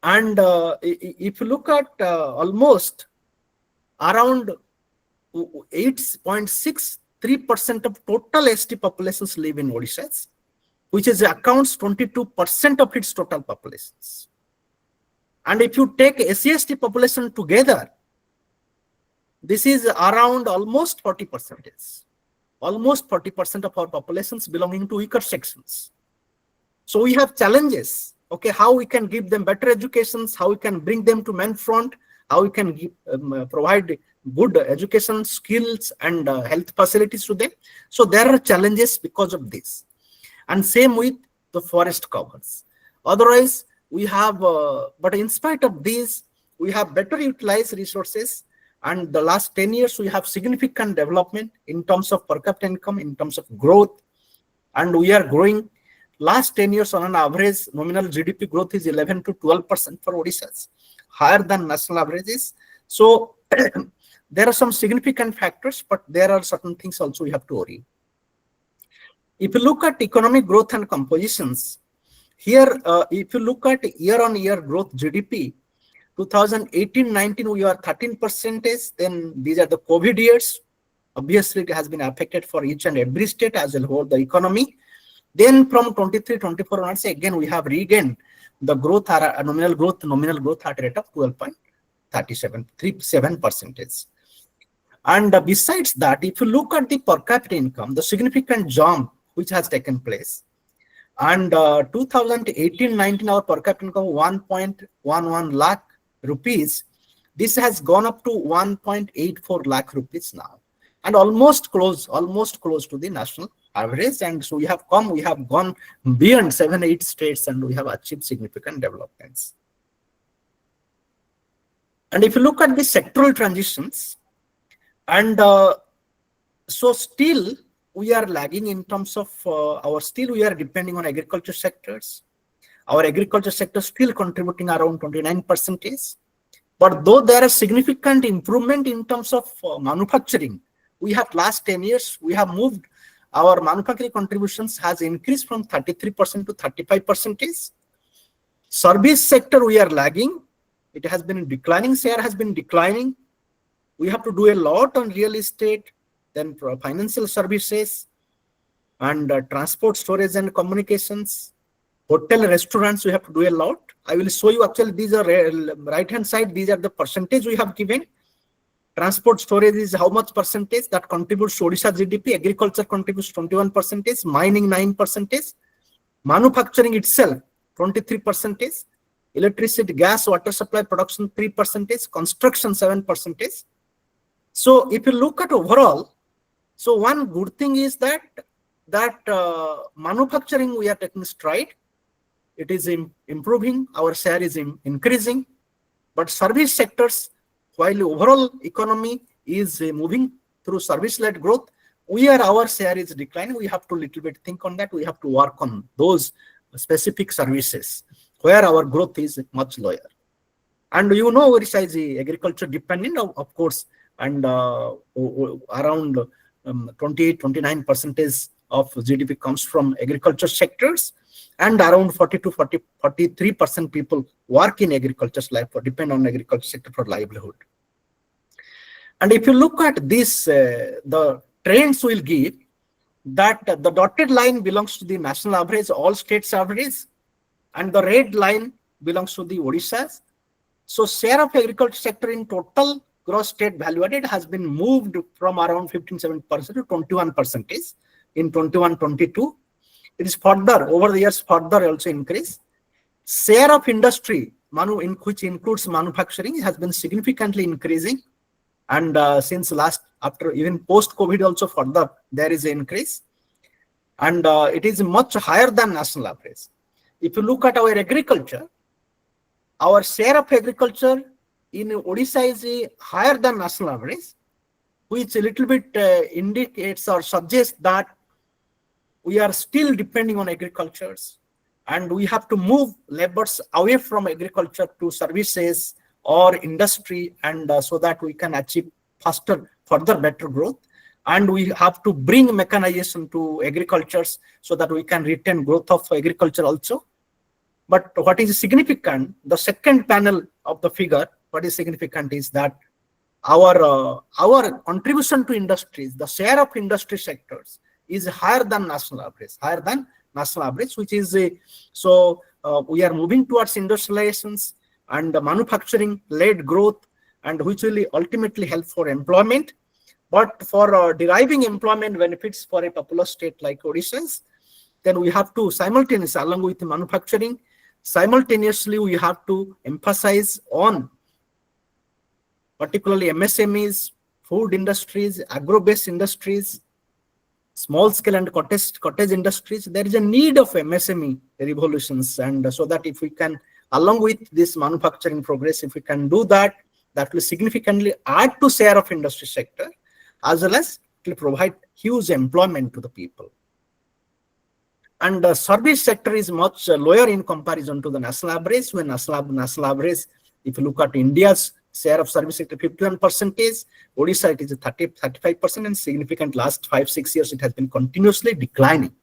[SPEAKER 3] and if you look at almost around 8.63% of total ST populations live in Odisha, which is accounts 22% of its total populations. And if you take SC/ST population together, this is around almost 40%. Almost 40% of our populations belonging to weaker sections. So we have challenges. Okay, how we can give them better educations, how we can bring them to main front, how we can give, provide good education skills and health facilities to them. So there are challenges because of this. And same with the forest covers. Otherwise, we have, but in spite of these, we have better utilized resources. And the last 10 years, we have significant development in terms of per capita income, in terms of growth. And we are growing. Last 10 years on an average, nominal GDP growth is 11 to 12% for Odisha, higher than national averages. So there are some significant factors, but there are certain things also we have to worry. If you look at economic growth and compositions, here, if you look at year-on-year growth GDP, 2018-19, we are 13%. Then these are the COVID years. Obviously, it has been affected for each and every state as a whole, the economy. Then from 23-24 onwards, again, we have regained the growth, nominal growth at a rate of 12.37%. And besides that, if you look at the per capita income, the significant jump which has taken place. And 2018-19, our per capita income 1.11 lakh rupees. This has gone up to 1.84 lakh rupees now, and almost close to the national average. And so we have gone beyond 7-8 states, and we have achieved significant developments. And if you look at the sectoral transitions, and so still we are lagging in terms of we are depending on agriculture sectors. Our agriculture sector still contributing around 29%. But though there is significant improvement in terms of manufacturing, we have last 10 years, we have moved, our manufacturing contributions has increased from 33% to 35%. Service sector, we are lagging. It has been declining, share has been declining. We have to do a lot on real estate, then financial services, and transport, storage and communications. Hotel, restaurants, we have to do a lot. I will show you. Actually, these are right hand side. These are the percentage we have given. Transport storage is how much percentage that contributes to Odisha GDP. Agriculture contributes 21%. Mining 9%. Manufacturing itself 23%. Electricity, gas, water supply, production 3%. Construction 7%. So if you look at overall, so one good thing is that manufacturing we are taking stride. It is improving. Our share is increasing. But service sectors, while overall economy is moving through service-led growth, our share is declining. We have to little bit think on that. We have to work on those specific services where our growth is much lower. And you know, Odisha is agriculture dependent, of course, and around 28-29% of GDP comes from agriculture sectors, and around 43% people work in agriculture, depend on agriculture sector for livelihood. And if you look at this, the trends will give that the dotted line belongs to the national average, all states average, and the red line belongs to the Odisha's. So share of agriculture sector in total gross state value added has been moved from around 15-17% to 21% in 21-22. It is further, over the years, further also increased. Share of industry, which includes manufacturing, has been significantly increasing. And since after even post-COVID also further, there is an increase. And it is much higher than national average. If you look at our agriculture, our share of agriculture in Odisha is higher than national average, which a little bit indicates or suggests that we are still depending on agriculture, and we have to move labors away from agriculture to services or industry, and so that we can achieve faster, further better growth. And we have to bring mechanization to agriculture so that we can retain growth of agriculture also. But what is significant, the second panel of the figure, what is significant is that our contribution to industries, the share of industry sectors is higher than national average, which is so we are moving towards industrializations and manufacturing led growth, and which will ultimately help for employment. But for deriving employment benefits for a populous state like Odisha, then we have to simultaneously, along with manufacturing, simultaneously we have to emphasize on particularly MSMEs, food industries, agro-based industries, small scale and cottage industries. There is a need of MSME revolutions, and so that if we can, along with this manufacturing progress, if we can do that, that will significantly add to share of industry sector, as well as it will provide huge employment to the people. And the service sector is much lower in comparison to the national average. When national average, if you look at India's share of service sector, 51%, Odisha it is 35%, and significant last 5-6 years it has been continuously declining.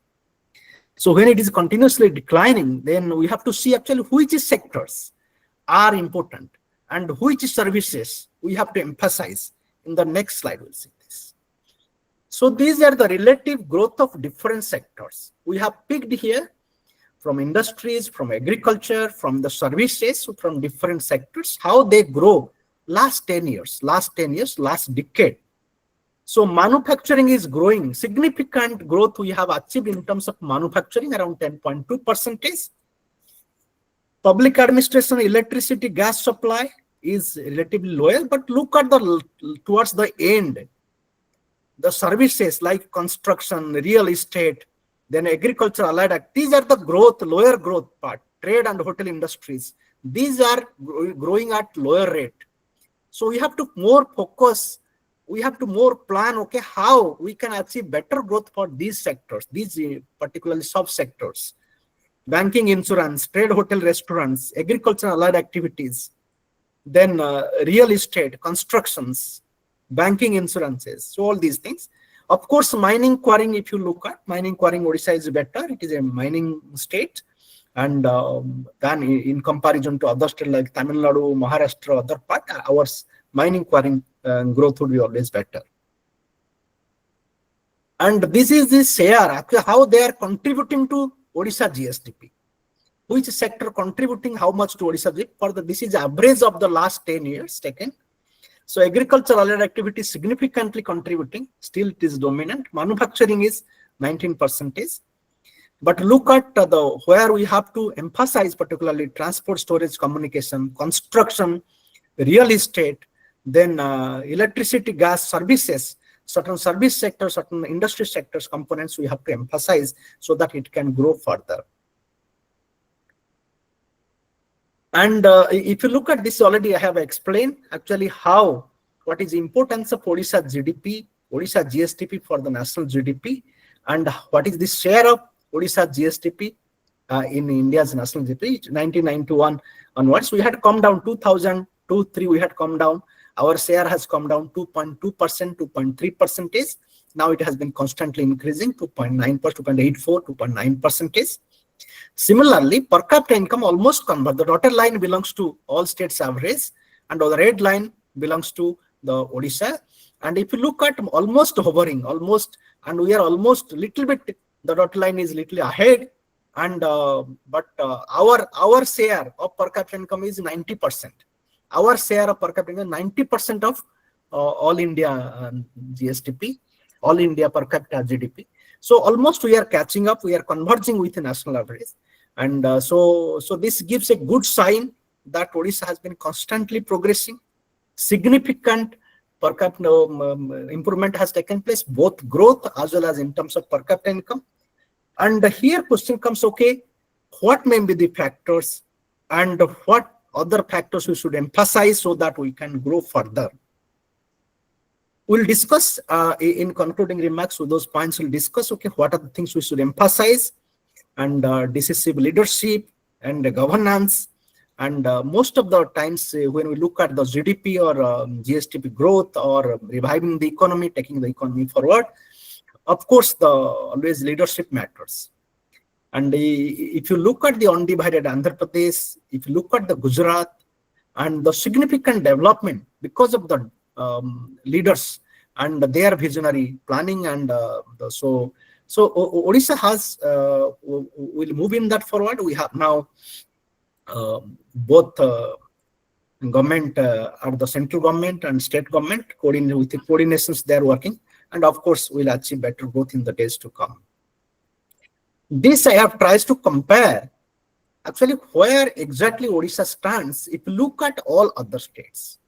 [SPEAKER 3] So when it is continuously declining, then we have to see actually which sectors are important and which services we have to emphasize. In the next slide we'll see this. So these are the relative growth of different sectors. We have picked here from industries, from agriculture, from the services, from different sectors, how they grow last 10 years, last decade. So manufacturing is growing. Significant growth we have achieved in terms of manufacturing, around 10.2%. Public administration, electricity, gas supply is relatively lower, but look at towards the end, the services like construction, real estate, then agriculture, allied act, these are the growth, lower growth part. Trade and hotel industries, these are growing at lower rate. So we have to more focus, we have to more plan, okay, how we can achieve better growth for these sectors, these particularly sub-sectors. Banking, insurance, trade, hotel, restaurants, agriculture, allied activities, then real estate, constructions, banking, insurances, so all these things. Of course, mining, quarrying, if you look at mining, quarrying, Odisha is better. It is a mining state, and than in comparison to other states like Tamil Nadu, Maharashtra, other part, our mining, quarrying growth would be always better. And this is the share, how they are contributing to Odisha GSDP, which sector contributing how much to Odisha GDP. This is average of the last 10 years taken. So agricultural activity is significantly contributing. Still it is dominant. Manufacturing is 19%. But look at where we have to emphasize, particularly transport, storage, communication, construction, real estate, then electricity, gas, services, certain service sectors, certain industry sectors, components we have to emphasize so that it can grow further. And if you look at this already, I have explained actually what is the importance of Odisha GDP, Odisha GSTP for the national GDP, and what is the share of Odisha GSTP in India's national GDP. 1991 onwards, we had come down. 2002-3 we had come down. Our share has come down 2.2%, 2.3%. Now it has been constantly increasing, 2.9%, 2.84%, 2.9%. Similarly, per capita income almost converged. The dotted line belongs to all states average, and the red line belongs to the Odisha. And if you look at almost hovering, and we are almost little bit, the dotted line is little ahead, and but our share of per capita income is 90%. Our share of per capita income is 90% of all India GSTP, all India per capita GDP. So almost we are catching up, we are converging with the national average. And so this gives a good sign that Odisha has been constantly progressing. Significant per capita improvement has taken place, both growth as well as in terms of per capita income. And here question comes, okay, what may be the factors and what other factors we should emphasize so that we can grow further? We'll discuss in concluding remarks with those points. We'll discuss, okay, what are the things we should emphasize, and decisive leadership and governance. And most of the times when we look at the GDP or GSTP growth or reviving the economy, taking the economy forward, of course, always leadership matters. And if you look at the undivided Andhra Pradesh, if you look at the Gujarat, and the significant development because of the leaders and their visionary planning, and so Odisha has will move in that forward. We have now both government at the central government and state government with the coordinations they are working, and of course will achieve better growth in the days to come. This I have tried to compare actually where exactly Odisha stands if you look at all other states.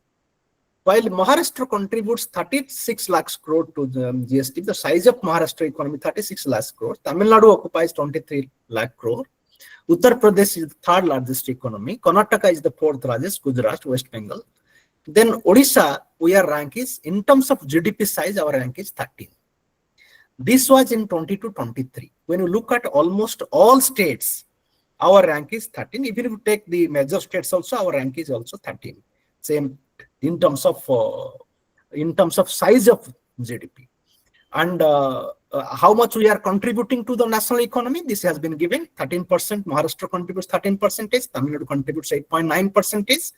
[SPEAKER 3] While Maharashtra contributes 36 lakhs crore to the GST, the size of Maharashtra economy 36 lakhs crore. Tamil Nadu occupies 23 lakh crore. Uttar Pradesh is the third largest economy. Karnataka is the fourth largest. Gujarat, West Bengal. Then Odisha, our rank is, in terms of GDP size, our rank is 13. This was in 22-23. When you look at almost all states, our rank is 13. Even if you take the major states also, our rank is also 13. Same in terms of size of GDP. And how much we are contributing to the national economy, this has been given. 13%, Maharashtra contributes 13%, Tamil Nadu contributes 8.9%,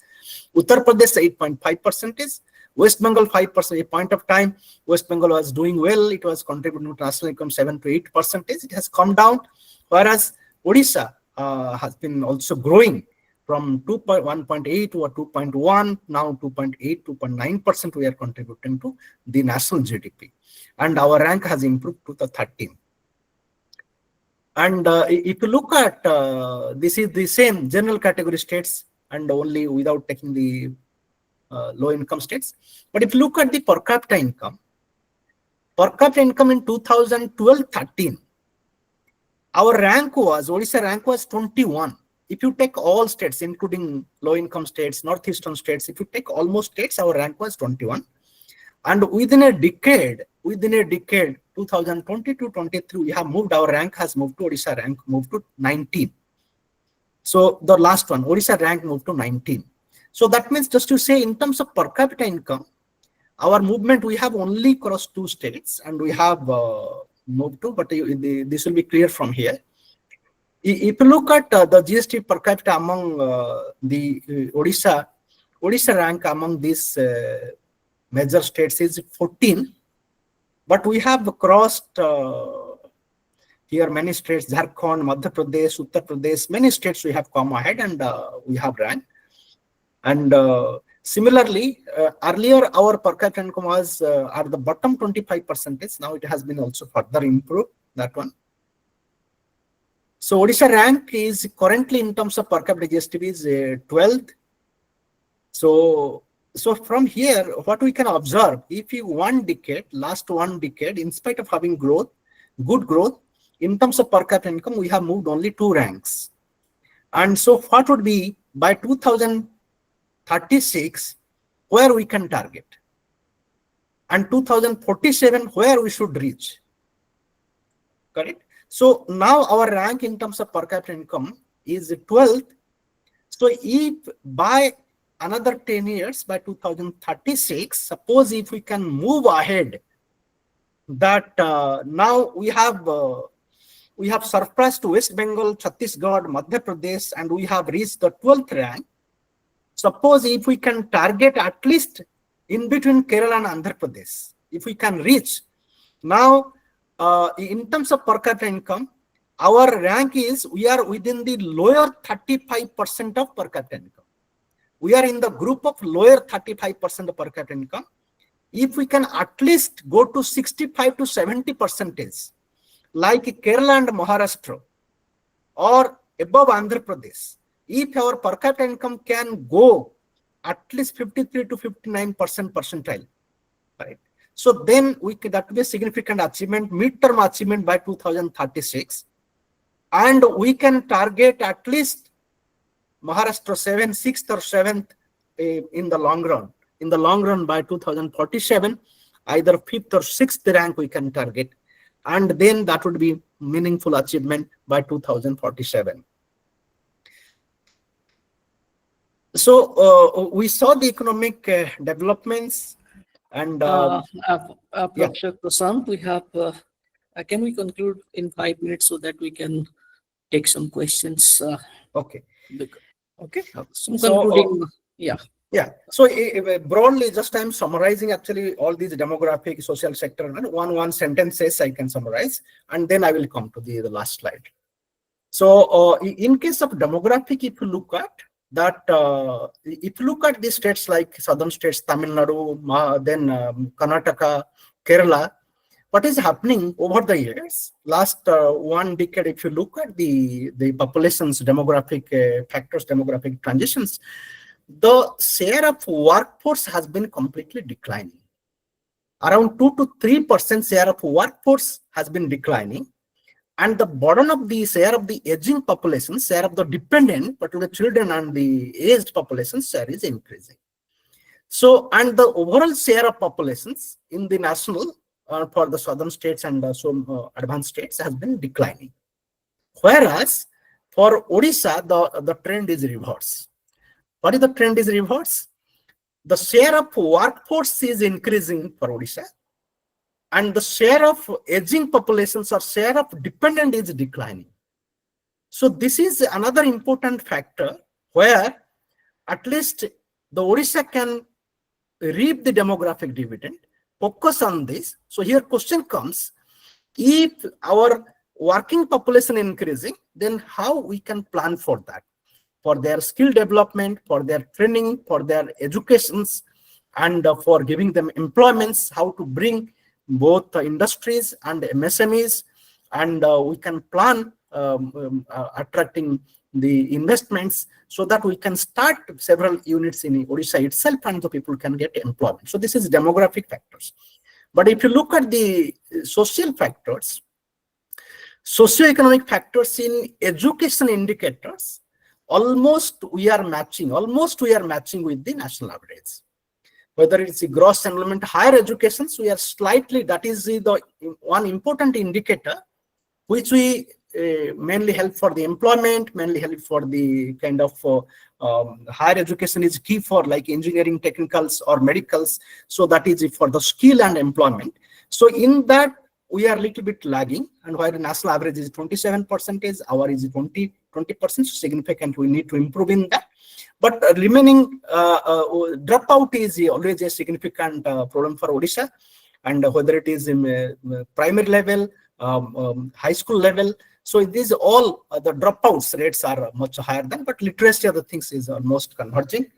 [SPEAKER 3] Uttar Pradesh 8.5%, West Bengal 5%. A point of time, West Bengal was doing well, it was contributing to national income 7 to 8%. It has come down, whereas Odisha has been also growing from 1.8 or 2.1, now 2.8, 2.9% we are contributing to the national GDP. And our rank has improved to the 13. And if you look at, this is the same general category states and only without taking the low income states. But if you look at the per capita income in 2012-13, our rank was, Odisha rank was 21. If you take all states, including low-income states, northeastern states, if you take almost states, our rank was 21. And within a decade, 2020-23, we have moved, our rank has moved to, Odisha rank moved to 19. So the last one, Odisha rank moved to 19. So that means, just to say, in terms of per capita income, our movement, we have only crossed 2 states, and we have moved to, but this will be clear from here. If you look at the GST per capita among the Odisha rank among these major states is 14, but we have crossed Here many states, Jharkhand, Madhya Pradesh, Uttar Pradesh, many states we have come ahead and we have ranked. And similarly, earlier our per capita income was at the bottom 25%. Now it has been also further improved, that one. So Odisha rank is currently in terms of per capita GST is 12th. So from here, what we can observe, if you last one decade, in spite of having growth, good growth, in terms of per capita income, we have moved only 2 ranks. And so what would be by 2036, where we can target? And 2047, where we should reach? Correct? So now our rank in terms of per capita income is 12th. So if by another 10 years, by 2036, suppose if we can move ahead, that now we have surpassed West Bengal, Chhattisgarh, Madhya Pradesh, and we have reached the 12th rank. Suppose if we can target at least in between Kerala and Andhra Pradesh, if we can reach, now in terms of per capita income, our rank is, we are within the lower 35% of per capita income. We are in the group of lower 35% of per capita income. If we can at least go to 65 to 70%, like Kerala and Maharashtra, or above Andhra Pradesh, if our per capita income can go at least 53 to 59% percentile, right? So then that will be a significant achievement, midterm achievement by 2036. And we can target at least Maharashtra 6th or 7th in the long run. In the long run, by 2047, either 5th or 6th rank we can target. And then that would be meaningful achievement by 2047. So we saw the economic developments and
[SPEAKER 1] Professor Prashant, we have, can we conclude in 5 minutes so that we can take some questions?
[SPEAKER 3] Okay. Okay.
[SPEAKER 1] Some concluding,
[SPEAKER 3] yeah. So broadly, just I'm summarizing actually all these demographic, social sector, and one sentences I can summarize, and then I will come to the last slide. So in case of demographic, if you look at that, if you look at the states like southern states, Tamil Nadu, then Karnataka, Kerala, what is happening over the years, last one decade, if you look at the population's demographic factors, demographic transitions, the share of workforce has been completely declining. Around 2 to 3% share of workforce has been declining. And the burden of the share of the aging population, share of the dependent, but to the children and the aged population share is increasing. So, and the overall share of populations in the national for the southern states and some advanced states has been declining. Whereas for Odisha, the trend is reverse. What is the trend is reverse? The share of workforce is increasing for Odisha, and the share of aging populations or share of dependent is declining. So this is another important factor where at least the Odisha can reap the demographic dividend, focus on this. So here question comes, if our working population increasing, then how we can plan for that? For their skill development, for their training, for their educations, and for giving them employments, how to bring both industries and MSMEs, and we can plan attracting the investments so that we can start several units in Odisha itself and the people can get employment. So this is demographic factors. But if you look at the social factors, socio-economic factors in education indicators, almost we are matching with the national average. Whether it's the gross enrollment, higher educations, we are slightly, that is the one important indicator which we mainly help for the employment, mainly help for the kind of higher education is key for like engineering, technicals or medicals. So that is for the skill and employment. So in that we are a little bit lagging, and while the national average is 27%, our is 20%, so significant. We need to improve in that. But remaining dropout is always a significant problem for Odisha, and whether it is in primary level high school level. So these all the dropouts rates are much higher than, but literacy other things is almost converging.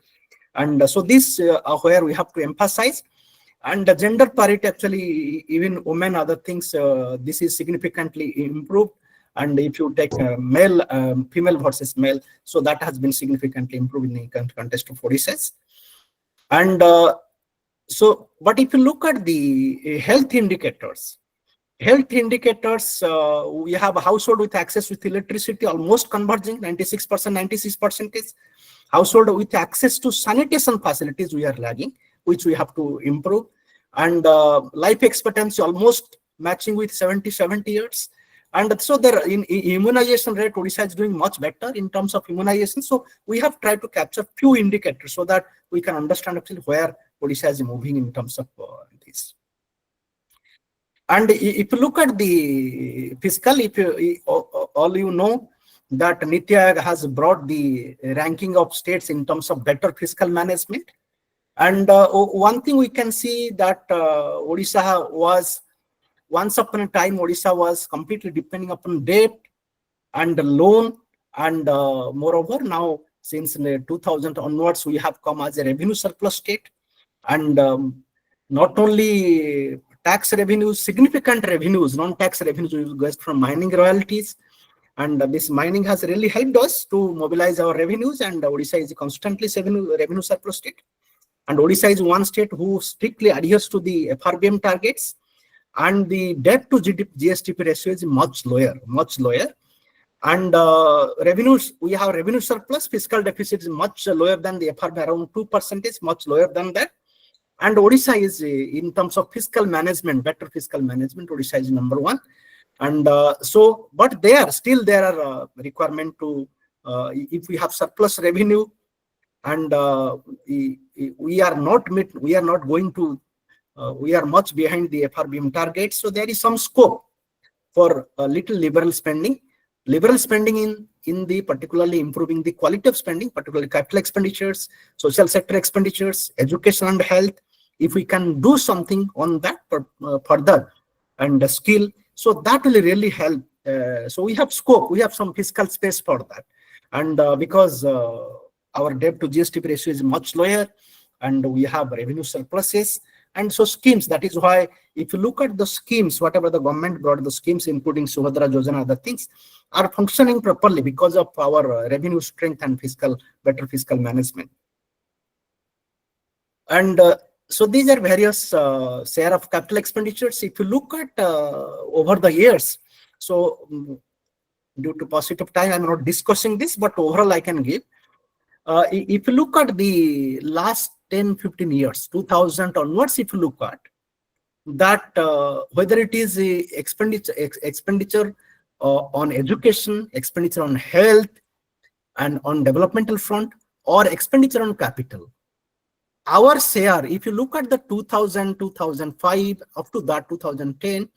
[SPEAKER 3] And so this where we have to emphasize. And the gender parity, actually, even women, other things, this is significantly improved. And if you take male, female versus male, so that has been significantly improved in the context of Odisha. And so, but if you look at the health indicators, we have a household with access with electricity almost converging, 96%, 96% is. Household with access to sanitation facilities, we are lagging, which we have to improve. And life expectancy almost matching with 70 years. And so there in immunization rate, Odisha is doing much better in terms of immunization. So we have tried to capture few indicators so that we can understand actually where Odisha is moving in terms of this. And if you look at the fiscal, if you, all you know that Niti Aayog has brought the ranking of states in terms of better fiscal management. And one thing we can see that Odisha was, once upon a time, Odisha was completely depending upon debt and loan. And moreover, now since 2000 onwards, we have come as a revenue surplus state. And not only tax revenues, significant revenues, non-tax revenues goes from mining royalties. And this mining has really helped us to mobilize our revenues. And Odisha is constantly revenue surplus state. And Odisha is one state who strictly adheres to the FRBM targets. And the debt to GSDP ratio is much lower. And revenues, we have revenue surplus, fiscal deficit is much lower than the FRBM, around 2%, much lower than that. And Odisha is, in terms of fiscal management, better fiscal management, Odisha is number one. And so, but there are requirement to, if we have surplus revenue, and we are not going to, we are much behind the FRBM target. So there is some scope for a little liberal spending in the particularly improving the quality of spending, particularly capital expenditures, social sector expenditures, education and health. If we can do something on that further and the skill, so that will really help. So we have scope, we have some fiscal space for that. And because our debt to GSDP ratio is much lower, and we have revenue surpluses. And so schemes, that is why if you look at the schemes, whatever the government brought, the schemes including Subhadra Yojana, other things are functioning properly because of our revenue strength and better fiscal management. And so these are various share of capital expenditures. If you look at over the years, so due to paucity of time, I'm not discussing this, but overall I can give. If you look at the last 10-15 years, 2000 onwards, if you look at that, whether it is expenditure on education, expenditure on health, and on developmental front, or expenditure on capital, our share, if you look at the 2000, 2005, up to that 2010,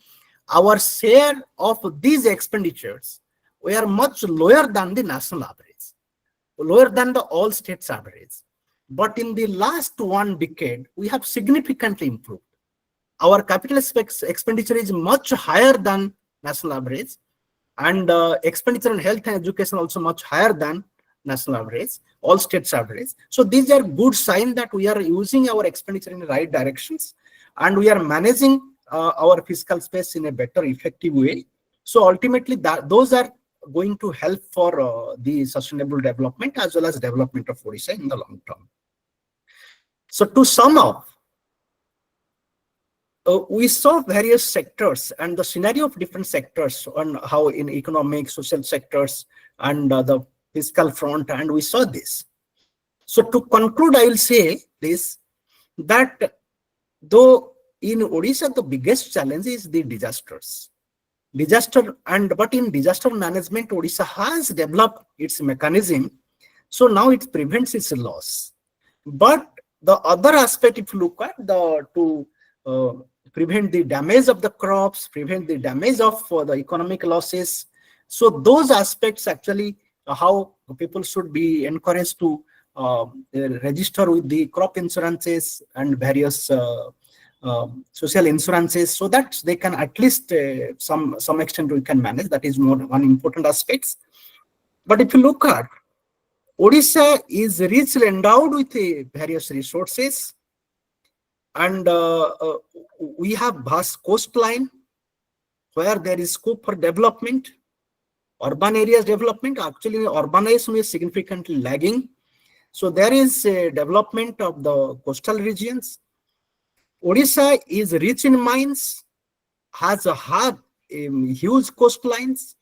[SPEAKER 3] our share of these expenditures were much lower than the national average, lower than the all states average. But in the last one decade, we have significantly improved. Our capital expenditure is much higher than national average, and expenditure on health and education also much higher than national average, all states average. So these are good signs that we are using our expenditure in the right directions, and we are managing our fiscal space in a better, effective way. So ultimately, those are going to help for the sustainable development as well as development of Odisha in the long term. So to sum up, we saw various sectors and the scenario of different sectors on how in economic, social sectors, and the fiscal front, and we saw this. So to conclude, I will say this, that though in Odisha the biggest challenge is the disasters. But in disaster management, Odisha has developed its mechanism, so now it prevents its loss. But the other aspect, if you look at to prevent the damage of the crops, prevent the damage of the economic losses, so those aspects actually how people should be encouraged to register with the crop insurances and various social insurances, so that they can at least some extent we can manage. That is one important aspect. But if you look at Odisha is richly endowed with various resources, and we have vast coastline where there is scope for development. Urban areas development, actually urbanization is significantly lagging. So there is a development of the coastal regions. Odisha is rich in mines, has huge coastlines.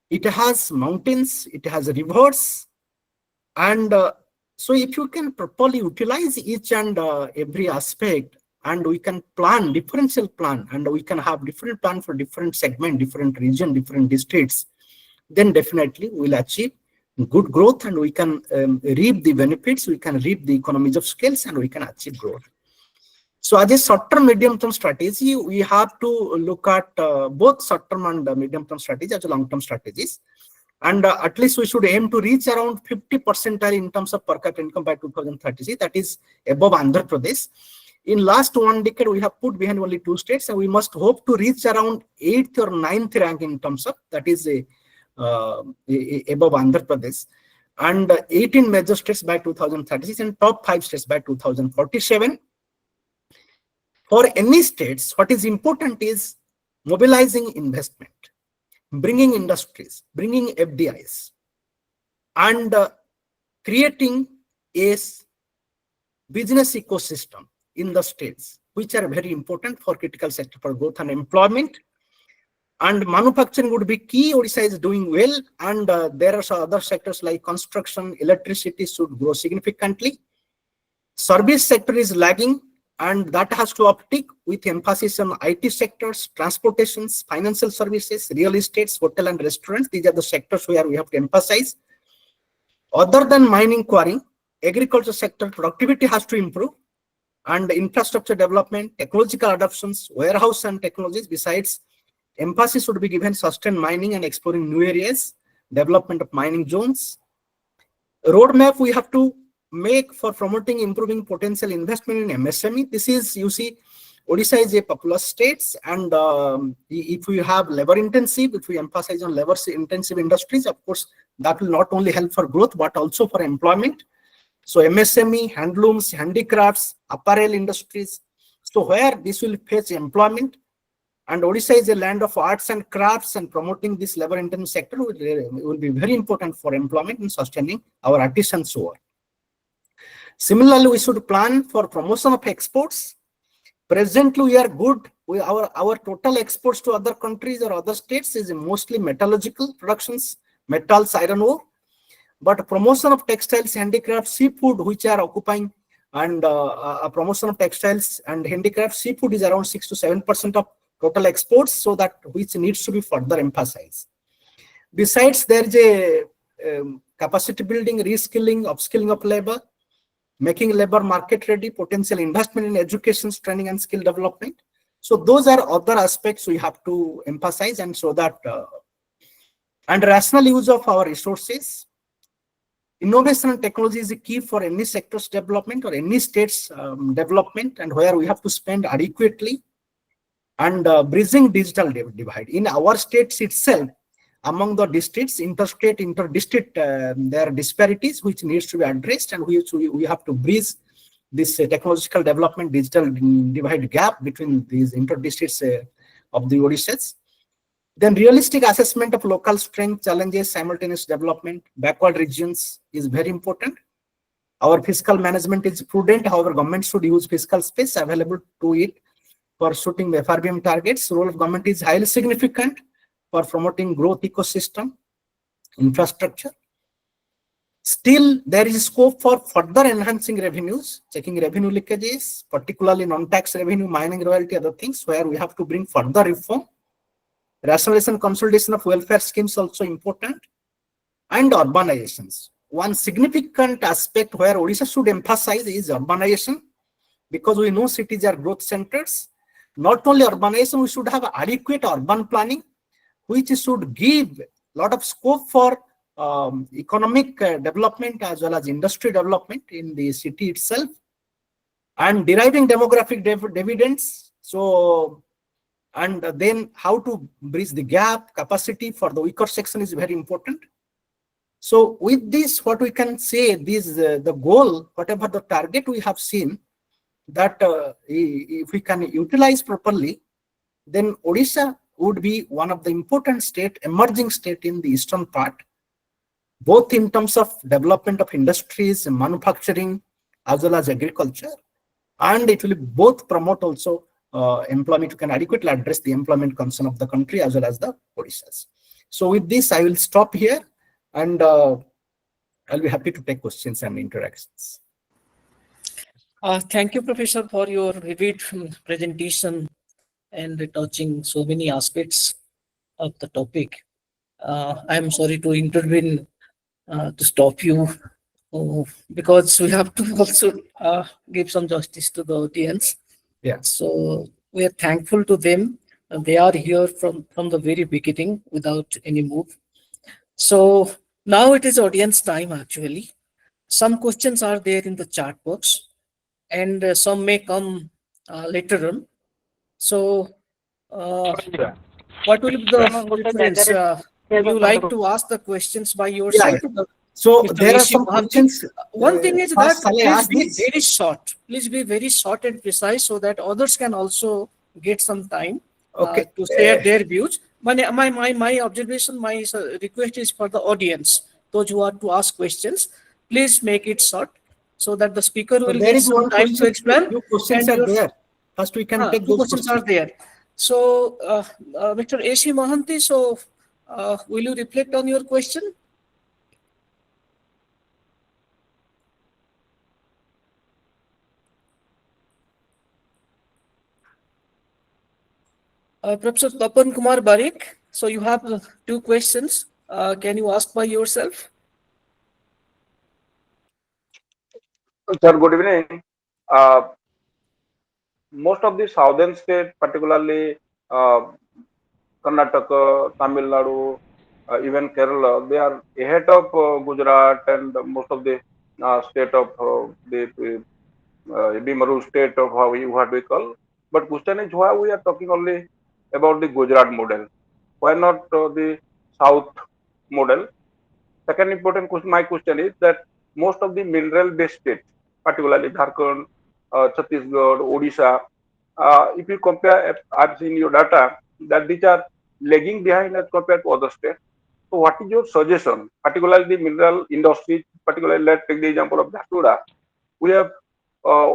[SPEAKER 3] It has mountains, it has rivers, and so if you can properly utilize each and every aspect, and we can plan differential plan, and we can have different plan for different segment, different region, different districts, then definitely we'll achieve good growth, and we can reap the benefits, we can reap the economies of scales, and we can achieve growth. So as a short-term, medium-term strategy, we have to look at both short-term and medium-term strategy as long-term strategies. And at least we should aim to reach around 50% in terms of per capita income by 2030. That is above Andhra Pradesh. In last 1 decade, we have put behind only 2 states, and we must hope to reach around 8th or 9th rank in terms of, that is above Andhra Pradesh, and 18 major states by 2036 and top 5 states by 2047. For any states, what is important is mobilizing investment, bringing industries, bringing FDIs, and creating a business ecosystem in the states, which are very important for critical sector for growth and employment. And manufacturing would be key. Odisha is doing well, and there are some other sectors like construction, electricity should grow significantly. Service sector is lagging, and that has to uptick with emphasis on IT sectors, transportations, financial services, real estates, hotel and restaurants. These are the sectors where we have to emphasize. Other than mining, quarrying, agriculture sector productivity has to improve, and infrastructure development, technological adoptions, warehouse and technologies. Besides, emphasis should be given sustained mining and exploring new areas, development of mining zones. Roadmap we have to make for promoting improving potential investment in MSME. This is, you see, Odisha is a populous state, and if we have labor intensive, if we emphasize on labor intensive industries, of course, that will not only help for growth, but also for employment. So MSME, handlooms, handicrafts, apparel industries. So where this will fetch employment, and Odisha is a land of arts and crafts, and promoting this labor intensive sector will be very important for employment and sustaining our artisans over. Similarly, we should plan for promotion of exports. Presently, we are good. Our total exports to other countries or other states is mostly metallurgical productions, metals, iron ore. But promotion of textiles, handicrafts, seafood, which are occupying, and a promotion of textiles and handicrafts, seafood is around 6 to 7% of total exports, so that which needs to be further emphasized. Besides, there is a capacity building, reskilling, upskilling of labor, making labor market ready, potential investment in education, training and skill development. So those are other aspects we have to emphasize, and so that and rational use of our resources. Innovation and technology is a key for any sector's development or any state's development, and where we have to spend adequately. And bridging digital divide in our states itself, among the districts, interstate, interdistrict, there are disparities which needs to be addressed, and we have to bridge this technological development, digital divide gap between these interdistricts of the Odishas. Then realistic assessment of local strength, challenges, simultaneous development, backward regions is very important. Our fiscal management is prudent. However, government should use fiscal space available to it for shooting the FRBM targets. Role of government is highly significant for promoting growth ecosystem, infrastructure. Still, there is scope for further enhancing revenues, checking revenue leakages, particularly non-tax revenue, mining royalty, other things, where we have to bring further reform. Rationalization, consolidation of welfare schemes also important. And urbanizations. One significant aspect where Odisha should emphasize is urbanization, because we know cities are growth centers. Not only urbanization, we should have adequate urban planning, which should give a lot of scope for economic development as well as industry development in the city itself. and deriving demographic dividends. So, and then how to bridge the gap, capacity for the weaker section is very important. So with this, what we can say, this the goal, whatever the target we have seen, that if we can utilize properly, then Odisha would be one of the important state, emerging state in the eastern part, both in terms of development of industries, manufacturing, as well as agriculture. And it will both promote also employment. You can adequately address the employment concern of the country as well as the Odishas. So with this, I will stop here, and I'll be happy to take questions and interactions.
[SPEAKER 1] Thank you, Professor, for your vivid presentation and touching so many aspects of the topic. I am sorry to intervene to stop you, because we have to also give some justice to the audience.
[SPEAKER 3] Yeah.
[SPEAKER 1] So we are thankful to them. They are here from the very beginning without any move. So now it is audience time actually. Some questions are there in the chat box, and some may come later on. So what will be the preference? Would you like to ask the questions by yourself?
[SPEAKER 3] Yeah. So
[SPEAKER 1] Mr.
[SPEAKER 3] there are
[SPEAKER 1] Rishi
[SPEAKER 3] some
[SPEAKER 1] Mohanty?
[SPEAKER 3] questions.
[SPEAKER 1] One thing is that
[SPEAKER 3] first, shall I
[SPEAKER 1] please
[SPEAKER 3] ask
[SPEAKER 1] be
[SPEAKER 3] this?
[SPEAKER 1] very short. Please be very short and precise so that others can also get some time
[SPEAKER 3] Okay.
[SPEAKER 1] to share their views. My observation, my request is for the audience, those who want to ask questions, please make it short so that the speaker
[SPEAKER 3] So
[SPEAKER 1] will
[SPEAKER 3] there
[SPEAKER 1] get
[SPEAKER 3] is
[SPEAKER 1] some
[SPEAKER 3] one
[SPEAKER 1] time to
[SPEAKER 3] question.
[SPEAKER 1] explain.
[SPEAKER 3] Few questions
[SPEAKER 1] and
[SPEAKER 3] are there. First, we can take
[SPEAKER 1] two
[SPEAKER 3] those
[SPEAKER 1] questions are there. So, Mr. A.C. Mohanty, so will you reflect on your question? Professor Tapan Kumar Barik, so you have two questions. Can you ask by yourself?
[SPEAKER 4] Sir, good evening. Most of the southern states, particularly Karnataka, Tamil Nadu, even Kerala, they are ahead of Gujarat and most of the state of the Bimaru state of what we call. But question is why we are talking only about the Gujarat model? Why not the South model? Second important question, my question is that most of the mineral-based states, particularly Jharkhand, Chhattisgarh, Odisha, if you compare, I've seen your data that these are lagging behind as compared to other states. So, what is your suggestion, particularly the mineral industry, particularly let's take the example of Jharsuguda. We have uh,